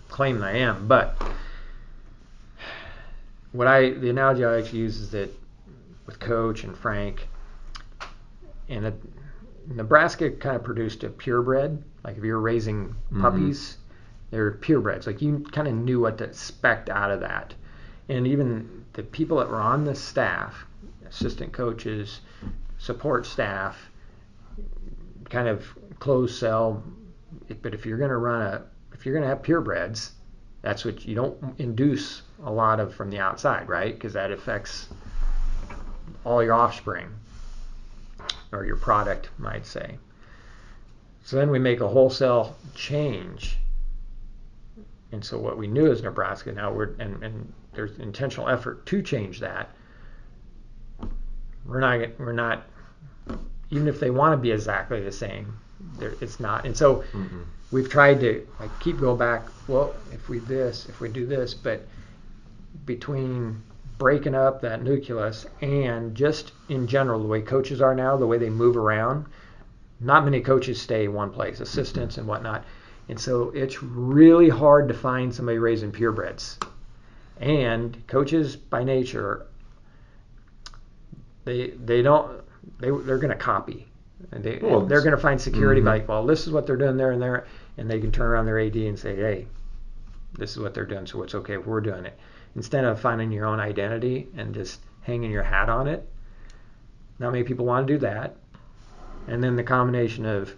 claim that I am. But the analogy I like to use is that with Coach and Frank, and Nebraska kind of produced a purebred. Like if you were raising puppies, they're purebreds. Like you kind of knew what to expect out of that. And even the people that were on the staff, assistant coaches, support staff, kind of closed cell, But if you're going to have purebreds, that's what you don't induce a lot of from the outside, right? Because that affects all your offspring, or your product, might say. So then we make a wholesale change. And so what we knew is Nebraska, now and there's intentional effort to change that. We're not, even if they want to be exactly the same, it's not. And so we've tried to keep going back, well, if we do this, but between breaking up that nucleus and just in general, the way coaches are now, the way they move around, not many coaches stay in one place, assistants and whatnot. And so it's really hard to find somebody raising purebreds. And coaches by nature, they're going to copy. And they're going to find security by, well, this is what they're doing there and there, and they can turn around their AD and say, hey, this is what they're doing, so it's okay if we're doing it. Instead of finding your own identity and just hanging your hat on it, not many people want to do that. And then the combination of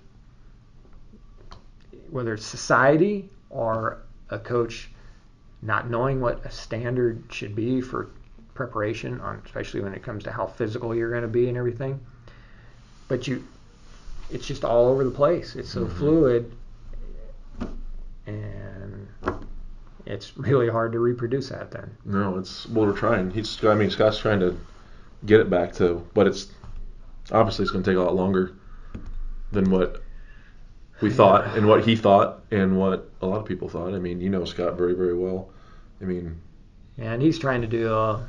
whether it's society or a coach not knowing what a standard should be for preparation, especially when it comes to how physical you're going to be and everything. But it's just all over the place. It's so fluid, and it's really hard to reproduce that then. No, we're trying. Scott's trying to get it back to, but it's obviously it's going to take a lot longer than what we thought and what he thought and what a lot of people thought. I mean, you know Scott very, very well. I mean, and he's trying to do a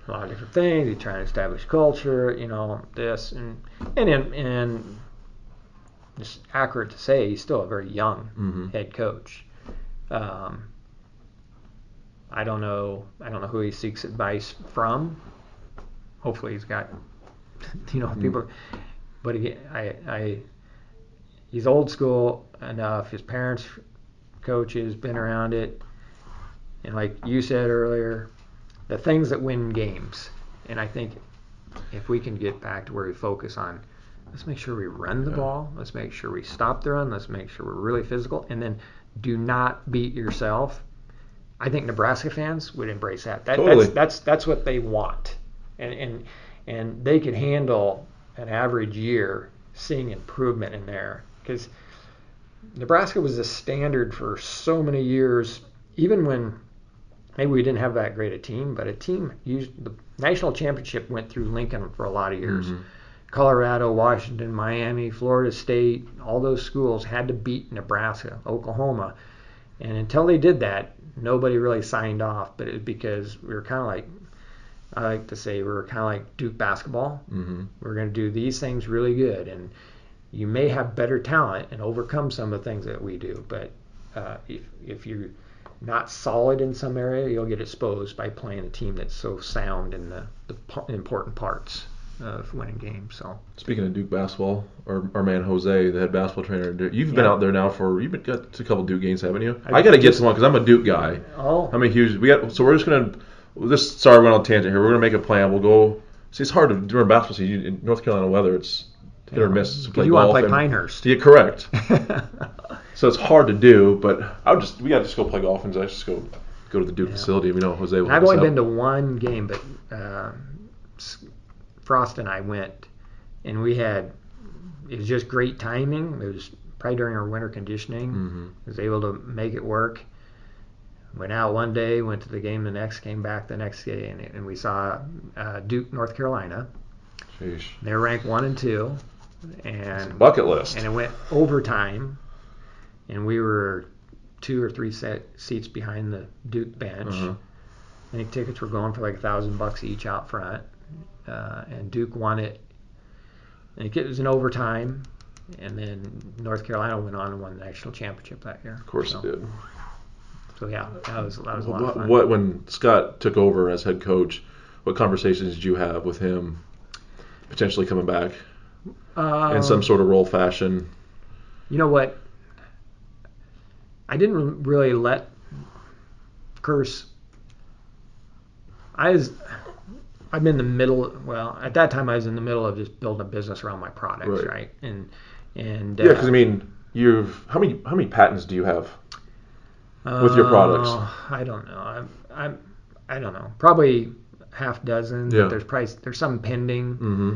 lot of different things. He's trying to establish culture, this and it's accurate to say he's still a very young head coach. I don't know who he seeks advice from. Hopefully he's got people, but again, he's old school enough. His parents, coaches, been around it, and like you said earlier, the things that win games. And I think if we can get back to where we focus on, let's make sure we run the ball, let's make sure we stop the run, let's make sure we're really physical, and then do not beat yourself. I think Nebraska fans would embrace that. Totally. That's what they want, and they could handle an average year seeing improvement in there, because Nebraska was the standard for so many years, even when maybe we didn't have that great a team, but a team used the national championship went through Lincoln for a lot of years. Colorado, Washington, Miami, Florida State, all those schools had to beat Nebraska, Oklahoma. And until they did that, nobody really signed off. But it was because we were kind of like, I like to say, we were kind of like Duke basketball. We're going to do these things really good. And you may have better talent and overcome some of the things that we do. But if you're not solid in some area, you'll get exposed by playing a team that's so sound in the important parts of winning games. So speaking of Duke basketball, our man Jose, the head basketball trainer, you've been out there now you've got to a couple Duke games, haven't you? I got to get to one because I'm a Duke guy. Oh, I'm a huge. So we're just gonna. Sorry, I went on a tangent here. We're gonna make a plan. We'll go. See, it's hard to during basketball season in North Carolina weather. It's hit or miss to play you golf. Want to play Pinehurst? Yeah, correct. So it's hard to do, but we got to just go play golf and just go to the Duke facility. We know Jose will. I've only been to one game, but Frost and I went, and it was just great timing. It was probably during our winter conditioning. I was able to make it work. Went out one day, went to the game the next, came back the next day, and we saw Duke, North Carolina. Sheesh. They were ranked 1 and 2, and bucket list. And it went overtime, and we were 2 or 3 seats behind the Duke bench. I think tickets were going for like $1,000 each out front, and Duke won it. I think it was in overtime, and then North Carolina went on and won the national championship that year. Of course it did. So yeah, that was a lot of fun. When Scott took over as head coach, what conversations did you have with him potentially coming back in some sort of role fashion? You know what? I didn't really let curse. I'm in the middle. Well, at that time I was in the middle of just building a business around my products, right? And yeah, because how many patents do you have with your products? I don't know. I don't know. Probably half dozen. Yeah. There's some pending. Mm-hmm.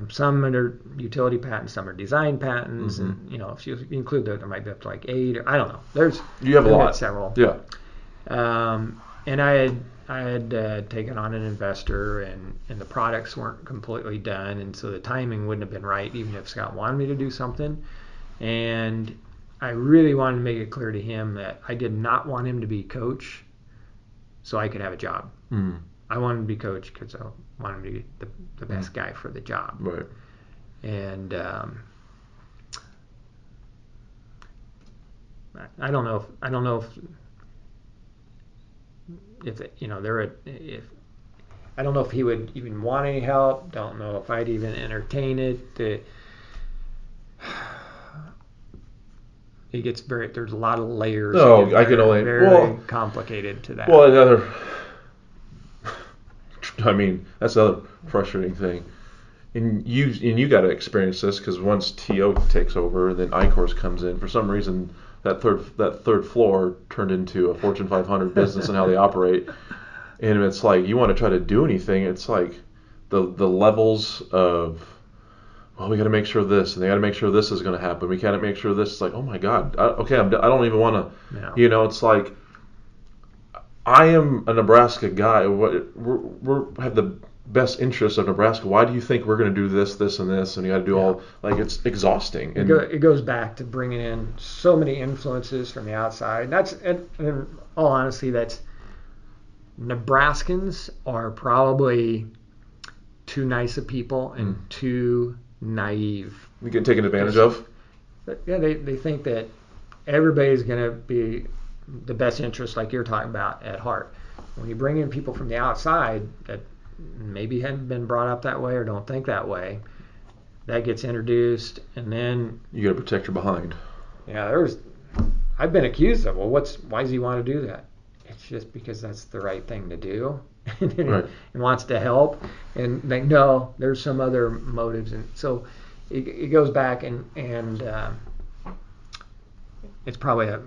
Some are utility patents, some are design patents, Mm-hmm. and if you include those, there might be up to like 8. Or, I don't know. You have a lot. Several. Yeah. And I had taken on an investor, and the products weren't completely done, and so the timing wouldn't have been right, even if Scott wanted me to do something. And I really wanted to make it clear to him that I did not want him to be coach so I could have a job. Mm-hmm. I wanted him to be coach because I wanted him to be the best guy for the job. Right. And I don't know if I don't know if he would even want any help. Don't know if I'd even entertain it. It gets there's a lot of layers. No, I can only very complicated to that. Well, that's another frustrating thing. And you got to experience this because once TO takes over, then iCourse comes in. For some reason, that third floor turned into a Fortune 500 business and how they operate. And it's like you want to try to do anything. It's like the levels of, well, we got to make sure this, and they got to make sure this is going to happen. We got to make sure this. It's like, oh my God, I don't even want to. No. It's like I am a Nebraska guy. We have the best interests of Nebraska. Why do you think we're going to do this, and this, and you got to do all it's exhausting. And it goes back to bringing in so many influences from the outside. That's in all honesty, that's Nebraskans are probably too nice of people and too naive. We get taken advantage of. Yeah, they think that everybody's going to be the best interest, like you're talking about, at heart. When you bring in people from the outside that maybe hadn't been brought up that way or don't think that way, that gets introduced, and then you got to protect your behind. Yeah, I've been accused of, well, why does he want to do that? It's just because that's the right thing to do. Right. And wants to help, and no, there's some other motives, and so it goes back, and it's probably a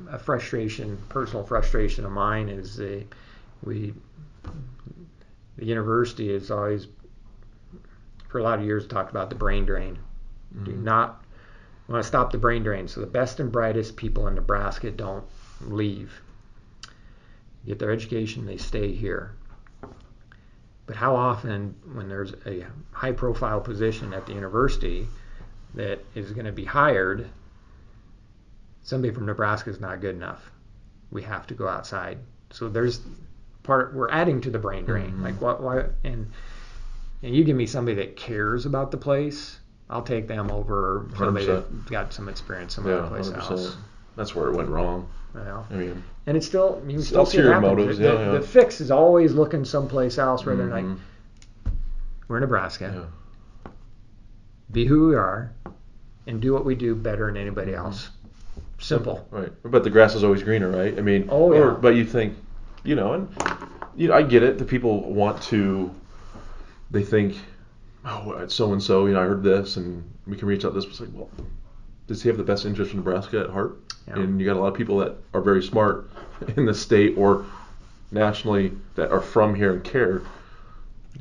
personal frustration of mine is the university has always, for a lot of years, talked about the brain drain. Mm-hmm. Do not want to stop the brain drain, so the best and brightest people in Nebraska don't leave. Get their education, they stay here. But how often, when there's a high-profile position at the university that is going to be hired, somebody from Nebraska is not good enough. We have to go outside. So we're adding to the brain drain. Mm-hmm. Like why? And you give me somebody that cares about the place, I'll take them over somebody 100%. that got some experience somewhere place 100%. else. That's where it went wrong. Well, and it's still, you can still see it happen. Motives, the fix is always looking someplace else rather than like, we're Nebraska. Yeah. Be who we are and do what we do better than anybody else. Simple. Right. But the grass is always greener, right? But you think, I get it. The people want to, they think, oh, it's so-and-so, I heard this and we can reach out this. It's like, well, does he have the best interest in Nebraska at heart? Yeah. And you got a lot of people that are very smart in the state or nationally that are from here and care.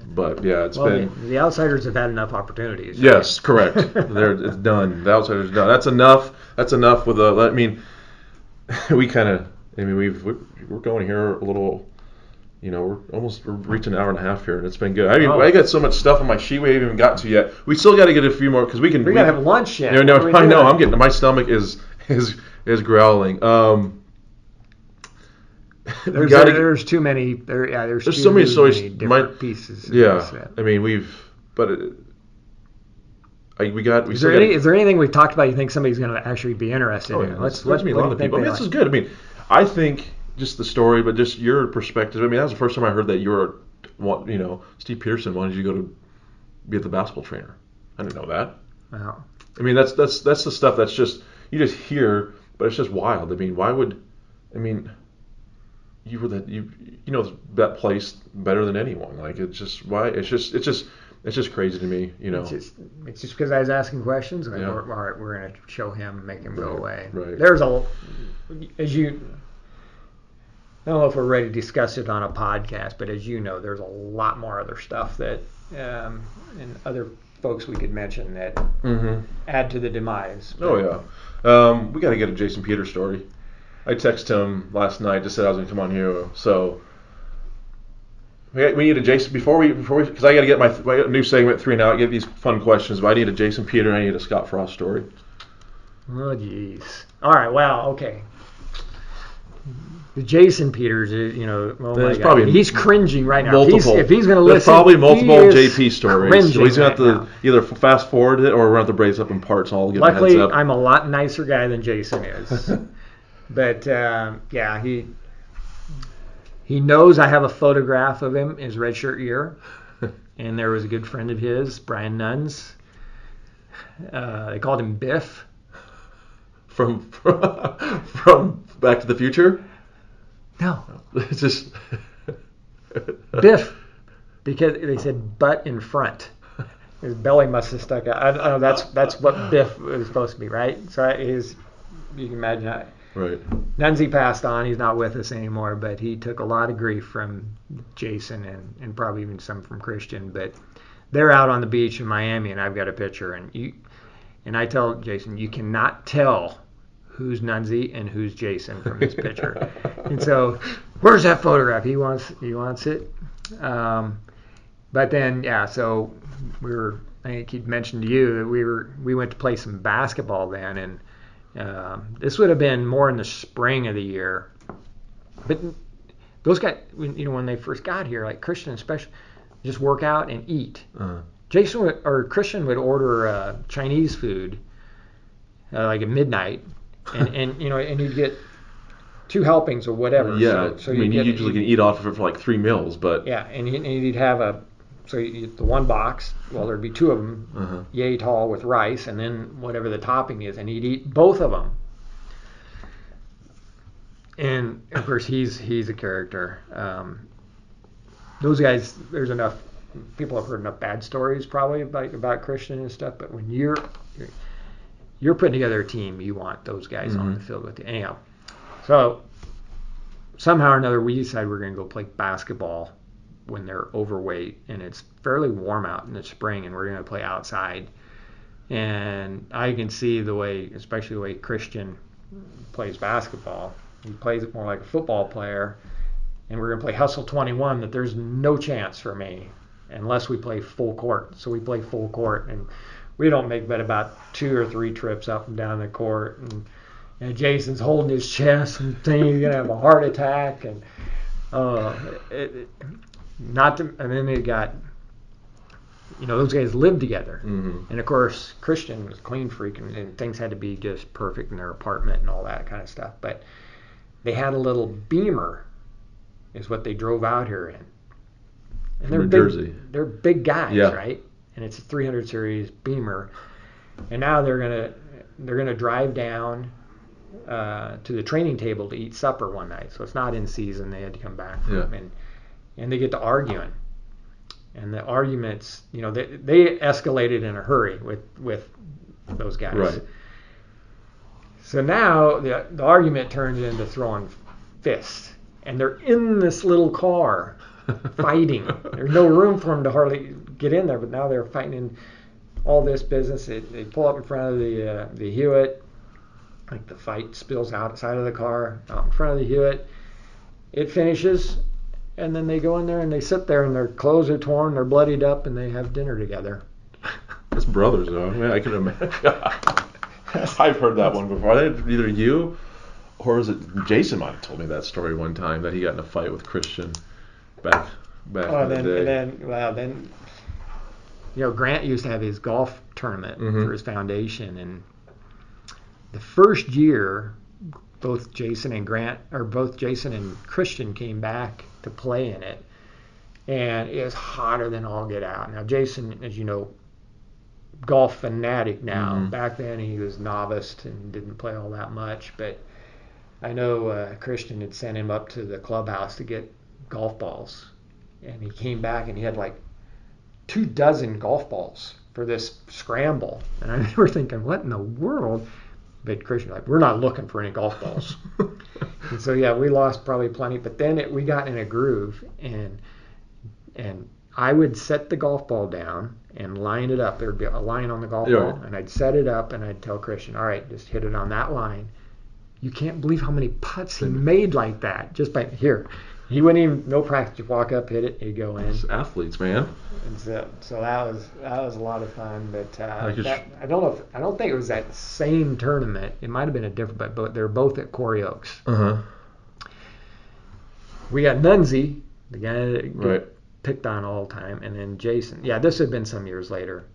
But yeah, the outsiders have had enough opportunities. Right? Yes, correct. It's done. The outsiders are done. That's enough. That's enough with we're going here a little. We're reaching an hour and a half here, and it's been good. I got so much stuff on my sheet we haven't even got to yet. We still got to get a few more because we got to have lunch yet. I know. I'm getting. My stomach is growling. There's too many. There's so many stories. Different pieces. Yeah, Is there anything we've talked about you think somebody's going to actually be interested in? There's a lot of people. This is good. I think just the story, but just your perspective. That was the first time I heard that Steve Peterson wanted you to go to be at the basketball trainer. I didn't know that. Wow. That's the stuff that's just you just hear, but it's just wild. Why would you were that place better than anyone. It's just It's just crazy to me, It's just because I was asking questions. Like, Yeah. all right, we're going to show him, make him go away. Right. There's I don't know if we're ready to discuss it on a podcast, but as you know, there's a lot more other stuff that and other folks we could mention that add to the demise. Oh yeah, we got to get a Jason Peters story. I texted him last night, just said I was going to come on here, so. We need a Jason before we because I got to get my new segment 3 now. I get these fun questions, but I need a Jason Peter and I need a Scott Frost story. Oh jeez. All right. Wow. Okay. The Jason Peters, oh my God, he's cringing right now. If he's going to listen, there's probably multiple JP stories. So he's going to have to either fast forward it or we're going to have to break up in parts. And I'll give Luckily, him a heads up. I'm a lot nicer guy than Jason is, but yeah, he knows I have a photograph of him his redshirt year, and there was a good friend of his, Brian Nuns. They called him Biff. From Back to the Future? No. It's just Biff, because they said butt in front. His belly must have stuck out. I don't know. That's what Biff was supposed to be, right? So you can imagine how. Right. Nunzi passed on. He's not with us anymore, but he took a lot of grief from Jason and probably even some from Christian. But they're out on the beach in Miami, and I've got a picture. And I tell Jason, you cannot tell who's Nunzi and who's Jason from this picture. And so, where's that photograph? He wants it. But then, yeah. So I think he'd mentioned to you that we went to play some basketball then, and. This would have been more in the spring of the year, but those guys, when they first got here, like Christian especially, just work out and eat. Christian would order Chinese food like at midnight, and you'd get 2 helpings or whatever. Yeah, so you usually can eat off of it for like 3 meals, but yeah, and you'd have the one box, well, there'd be 2 of them, yay tall with rice, and then whatever the topping is, and he'd eat both of them. And of course, he's a character. Those guys, there's enough people have heard enough bad stories probably about Christian and stuff, but when you're putting together a team, you want those guys on the field with you. Anyhow, so somehow or another, we decided we're going to go play basketball when they're overweight, and it's fairly warm out in the spring, and we're going to play outside. And I can see especially the way Christian plays basketball. He plays it more like a football player, and we're going to play Hustle 21, that there's no chance for me unless we play full court. So we play full court, and we don't make but about 2 or 3 trips up and down the court. And Jason's holding his chest and thinking he's going to have a heart attack. And and then they got, those guys lived together. And of course, Christian was a clean freak, and things had to be just perfect in their apartment and all that kind of stuff. But they had a little Beamer, is what they drove out here in. And they're New big, Jersey. They're big guys, right? And it's a 300 series Beamer. And now they're gonna drive down to the training table to eat supper one night. So it's not in season. They had to come back from and they get to arguing, and the arguments, they escalated in a hurry with those guys. Right. So now the argument turns into throwing fists, and they're in this little car fighting. There's no room for them to hardly get in there, but now they're fighting in all this business. They pull up in front of the Hewitt. Like the fight spills outside of the car, out in front of the Hewitt. It finishes. And then they go in there and they sit there and their clothes are torn, they're bloodied up, and they have dinner together. That's brothers, though. I mean, I can imagine. I've heard that one before. Either you or is it Jason might have told me that story one time that he got in a fight with Christian back in the day. Then Grant used to have his golf tournament for his foundation, and the first year, both Jason and Christian came back to play in it, and it was hotter than all get out. Now Jason, as you know, golf fanatic now. Back then he was novice and didn't play all that much, but I know Christian had sent him up to the clubhouse to get golf balls, and he came back and he had like 24 golf balls for this scramble. And I remember thinking, what in the world? But Christian like, we're not looking for any golf balls. And so yeah, we lost probably plenty. But then we got in a groove, and I would set the golf ball down and line it up. There'd be a line on the golf ball, and I'd set it up, and I'd tell Christian, all right, just hit it on that line. You can't believe how many putts he made like that just by here. He wouldn't even no practice. You walk up, hit it, he'd go in. It's athletes, man. And so that was a lot of fun. But I don't think it was that same tournament. It might have been a different, but they're both at Quarry Oaks. We got Nunzi, the guy that right. picked on all the time, and then Jason. Yeah, this had been some years later.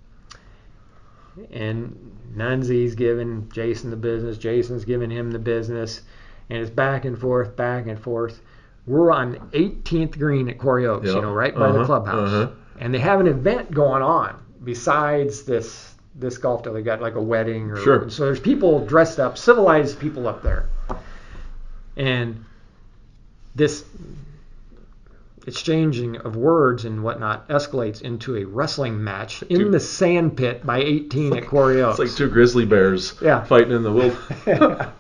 And Nunzi's giving Jason the business. Jason's giving him the business, and it's back and forth, back and forth. We're on 18th green at Quarry Oaks, right by the clubhouse. And they have an event going on besides this golf deal. They got like a wedding. Sure. So there's people dressed up, civilized people up there. And this exchanging of words and whatnot escalates into a wrestling match in the sand pit by 18 at Quarry Oaks. It's like two grizzly bears fighting in the wilderness.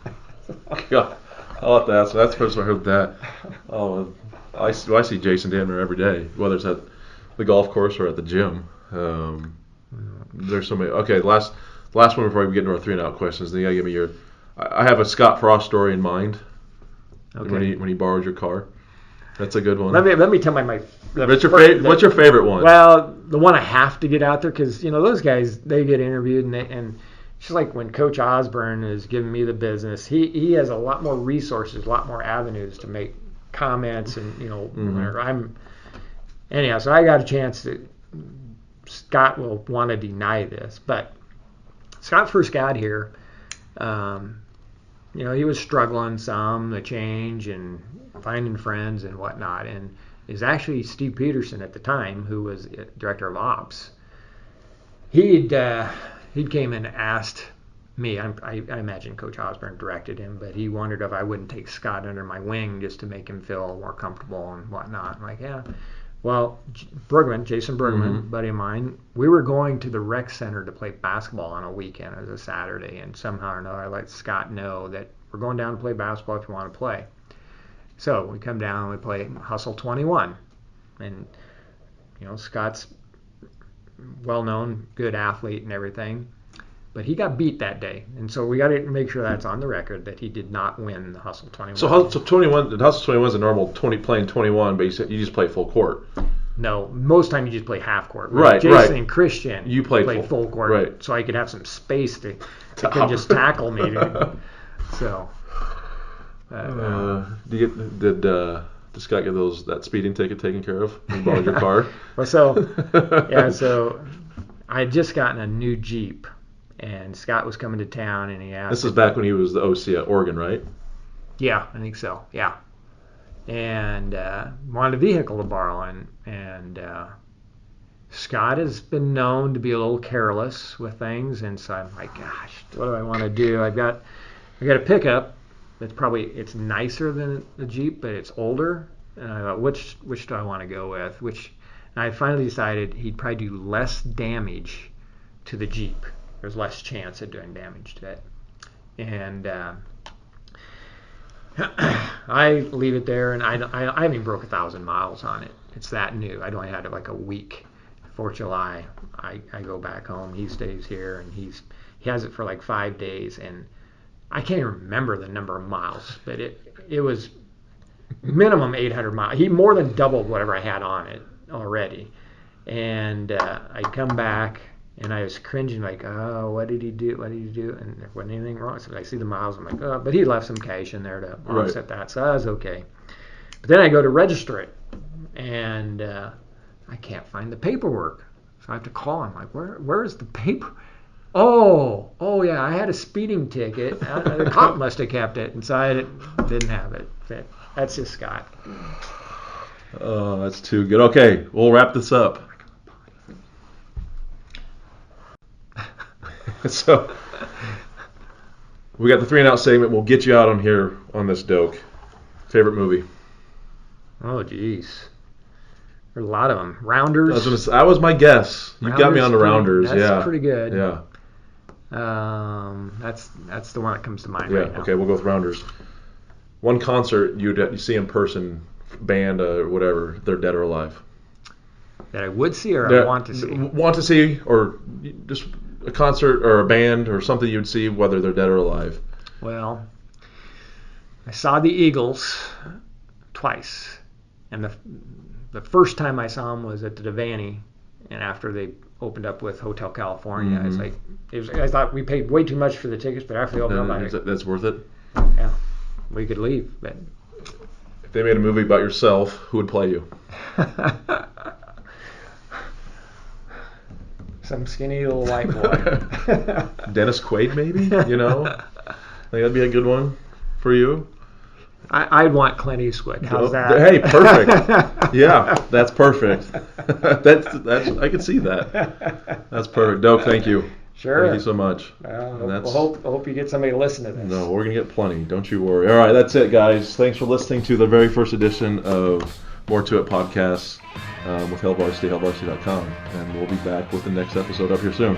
God. I'll have to ask. That's the first time I heard that. Oh, I see Jason damn near every day, whether it's at the golf course or at the gym. There's so many. Okay, last one before we get into our 3-and-out questions. Then you gotta give me your. I have a Scott Frost story in mind. Okay. When he borrowed your car. That's a good one. Let me tell my. What's your favorite one? Well, the one I have to get out there because those guys they get interviewed and just like when Coach Osborne is giving me the business, he has a lot more resources, a lot more avenues to make comments, and anyhow. So I got a chance to. Scott will want to deny this, but Scott first got here. He was struggling some, the change and finding friends and whatnot, and is actually Steve Peterson at the time, who was director of ops. He came and asked me. I imagine Coach Osborne directed him, but he wondered if I wouldn't take Scott under my wing just to make him feel more comfortable and whatnot. I'm like, yeah. Well, Jason Bergman, buddy of mine, we were going to the rec center to play basketball on a weekend. It was a Saturday, and somehow or another I let Scott know that we're going down to play basketball if you want to play. So we come down and we play Hustle 21. And, Scott's well-known, good athlete and everything. But he got beat that day. And so we got to make sure that's on the record that he did not win the Hustle 21. So Hustle 21 is a normal playing 21, but you just play full court. No, most time you just play half court. Right, Jason and Christian you played full court. Right. So I could have some space to could just tackle me. So. Did Scott get that speeding ticket taken care of? He borrowed your car? Well, so I had just gotten a new Jeep, and Scott was coming to town, and he asked. This is back when he was the OC at Oregon, right? Yeah, I think so. Yeah, and wanted a vehicle to borrow, and Scott has been known to be a little careless with things, and so I'm like, gosh, what do I want to do? I got a pickup. It's nicer than the Jeep, but it's older. And I thought, which do I want to go with? And I finally decided he'd probably do less damage to the Jeep. There's less chance of doing damage to it. And I leave it there, and I haven't even broke 1,000 miles on it. It's that new. I'd only had it like a week. 4th of July, I go back home. He stays here, and he has it for like 5 days, and I can't even remember the number of miles, but it was minimum 800 miles. He more than doubled whatever I had on it already. And I come back, and I was cringing like, oh, what did he do? And there wasn't anything wrong. So I see the miles. I'm like, oh, but he left some cash in there to offset that, so that was okay. But then I go to register it, and I can't find the paperwork. So I have to call him. Like, where is the paper? Oh yeah, I had a speeding ticket. The cop must have kept it, and so I didn't have it. That's just Scott. Oh, that's too good. Okay, we'll wrap this up. So, we got the 3-and-out segment. We'll get you out on here on this Doak. Favorite movie? Oh, geez. There's a lot of them. Rounders. That was my guess. You got me on the Rounders. That's pretty good. Yeah. That's the one that comes to mind Yeah. right now. Okay, we'll go with Rounders. One concert you see in person, band or whatever, they're dead or alive. That I would see or I want to see? Want to see, or just a concert or a band or something you'd see, whether they're dead or alive. Well, I saw the Eagles twice, and the first time I saw them was at the Devaney, and after they opened up with Hotel California, I was like, I thought we paid way too much for the tickets, but after they opened up, that's worth it. Yeah, we could leave, but if they made a movie about yourself, who would play you? Some skinny little white boy. Dennis Quaid, maybe? You know? I think that'd be a good one for you. I'd want Clint Eastwood. How's that? Hey, perfect. Yeah, that's perfect. that's I can see that. That's perfect. Doak, thank you. Sure. Thank you so much. I hope you get somebody to listen to this. No, we're going to get plenty. Don't you worry. All right, that's it, guys. Thanks for listening to the very first edition of More To It podcast with HailVarsity, HailVarsity.com. And we'll be back with the next episode up here soon.